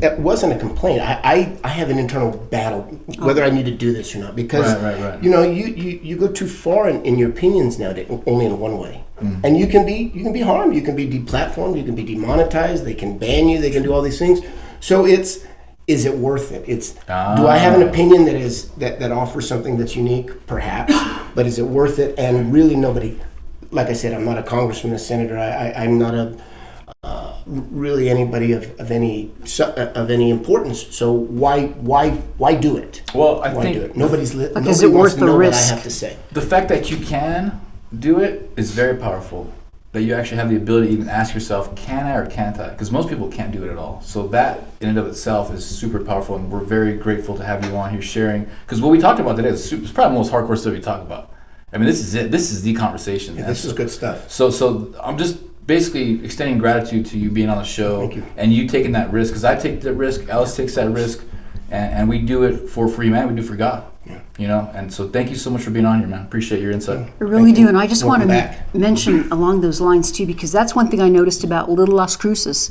that wasn't a complaint. I have an internal battle whether I need to do this or not, because right. You go too far in your opinions nowadays, only in one way, and you can be harmed. You can be deplatformed. You can be demonetized. They can ban you. They can do all these things. So is it worth it? Do I have an opinion that offers something that's unique? Perhaps, but is it worth it? And really, nobody. Like I said, I'm not a congressman, a senator. I'm not really anybody of any importance. So why do it? Well, I why think do it? Nobody's is it worth the risk? What I have to say. The fact that you can do it is very powerful. That you actually have the ability to even ask yourself, can I or can't I? Because most people can't do it at all. So that in and of itself is super powerful, and we're very grateful to have you on here sharing. Because what we talked about today is it's probably the most hardcore stuff we talk about. I mean, this is it. This is the conversation. Yeah, this is good stuff. So I'm just basically extending gratitude to you being on the show. Thank you. And you taking that risk, because I take the risk, Alice takes that risk, and we do it for free, man. We do it for God. Yeah. And so thank you so much for being on here, man. Appreciate your insight. I really do, and I just want to back. mention along those lines too, because that's one thing I noticed about Little Las Cruces.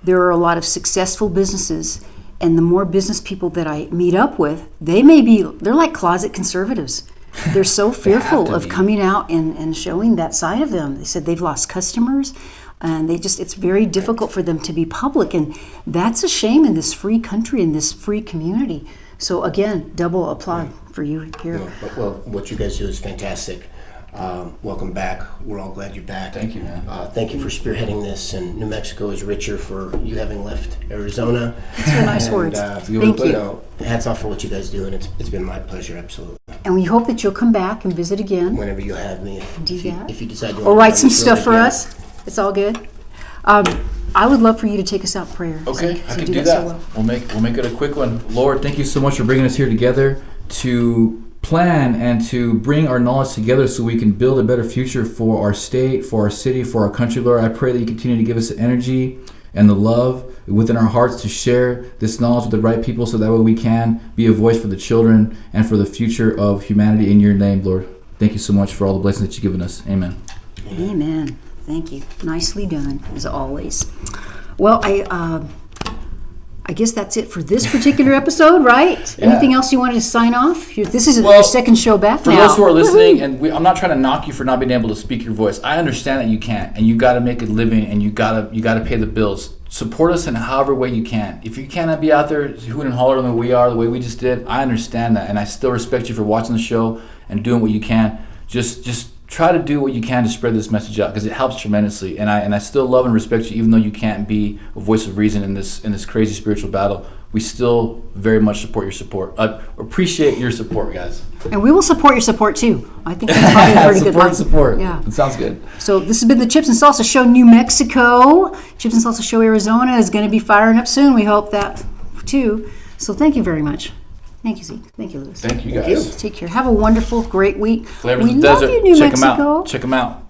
There are a lot of successful businesses, and the more business people that I meet up with, they're like closet conservatives. They're so fearful of coming out and showing that side of them. They said they've lost customers, and it's very difficult for them to be public, and that's a shame in this free country, in this free community. So again, double applaud for you here. Well, what you guys do is fantastic. Welcome back. We're all glad you're back. Thank you, man. Thank you for spearheading this. And New Mexico is richer for you having left Arizona. Those are nice words. Thank you. Hats off for what you guys do, and it's been my pleasure, absolutely. And we hope that you'll come back and visit again. Whenever you have me, if you decide to. Or write some stuff for us. It's all good. I would love for you to take us out in prayer. Okay, I can do that. So well. We'll make it a quick one. Lord, thank you so much for bringing us here together to plan and to bring our knowledge together so we can build a better future for our state, for our city, for our country. Lord, I pray that you continue to give us the energy and the love within our hearts to share this knowledge with the right people, so that way we can be a voice for the children and for the future of humanity in your name, Lord. Thank you so much for all the blessings that you've given us. Amen. Amen. Thank you. Nicely done, as always. Well, I guess that's it for this particular episode, right? Yeah. Anything else you wanted to sign off? This is your second show back for now. Those who are listening, and I'm not trying to knock you for not being able to speak your voice. I understand that you can't, and you got to make a living, and you got to pay the bills. Support us in however way you can. If you cannot be out there hooting and hollering the way we are, the way we just did, I understand that, and I still respect you for watching the show and doing what you can. Just try to do what you can to spread this message out, because it helps tremendously. And I still love and respect you, even though you can't be a voice of reason in this crazy spiritual battle. We still very much support your support. I appreciate your support, guys. And we will support your support too. I think that's probably a pretty good line. Support. Yeah, it sounds good. So this has been the Chips and Salsa Show, New Mexico. Chips and Salsa Show, Arizona is going to be firing up soon. We hope that too. So thank you very much. Thank you, Zeke. Thank you, Louis. Thank you, guys. Take care. Have a wonderful, great week. Flavors We of the love Desert. you, New Check Mexico. Check them out.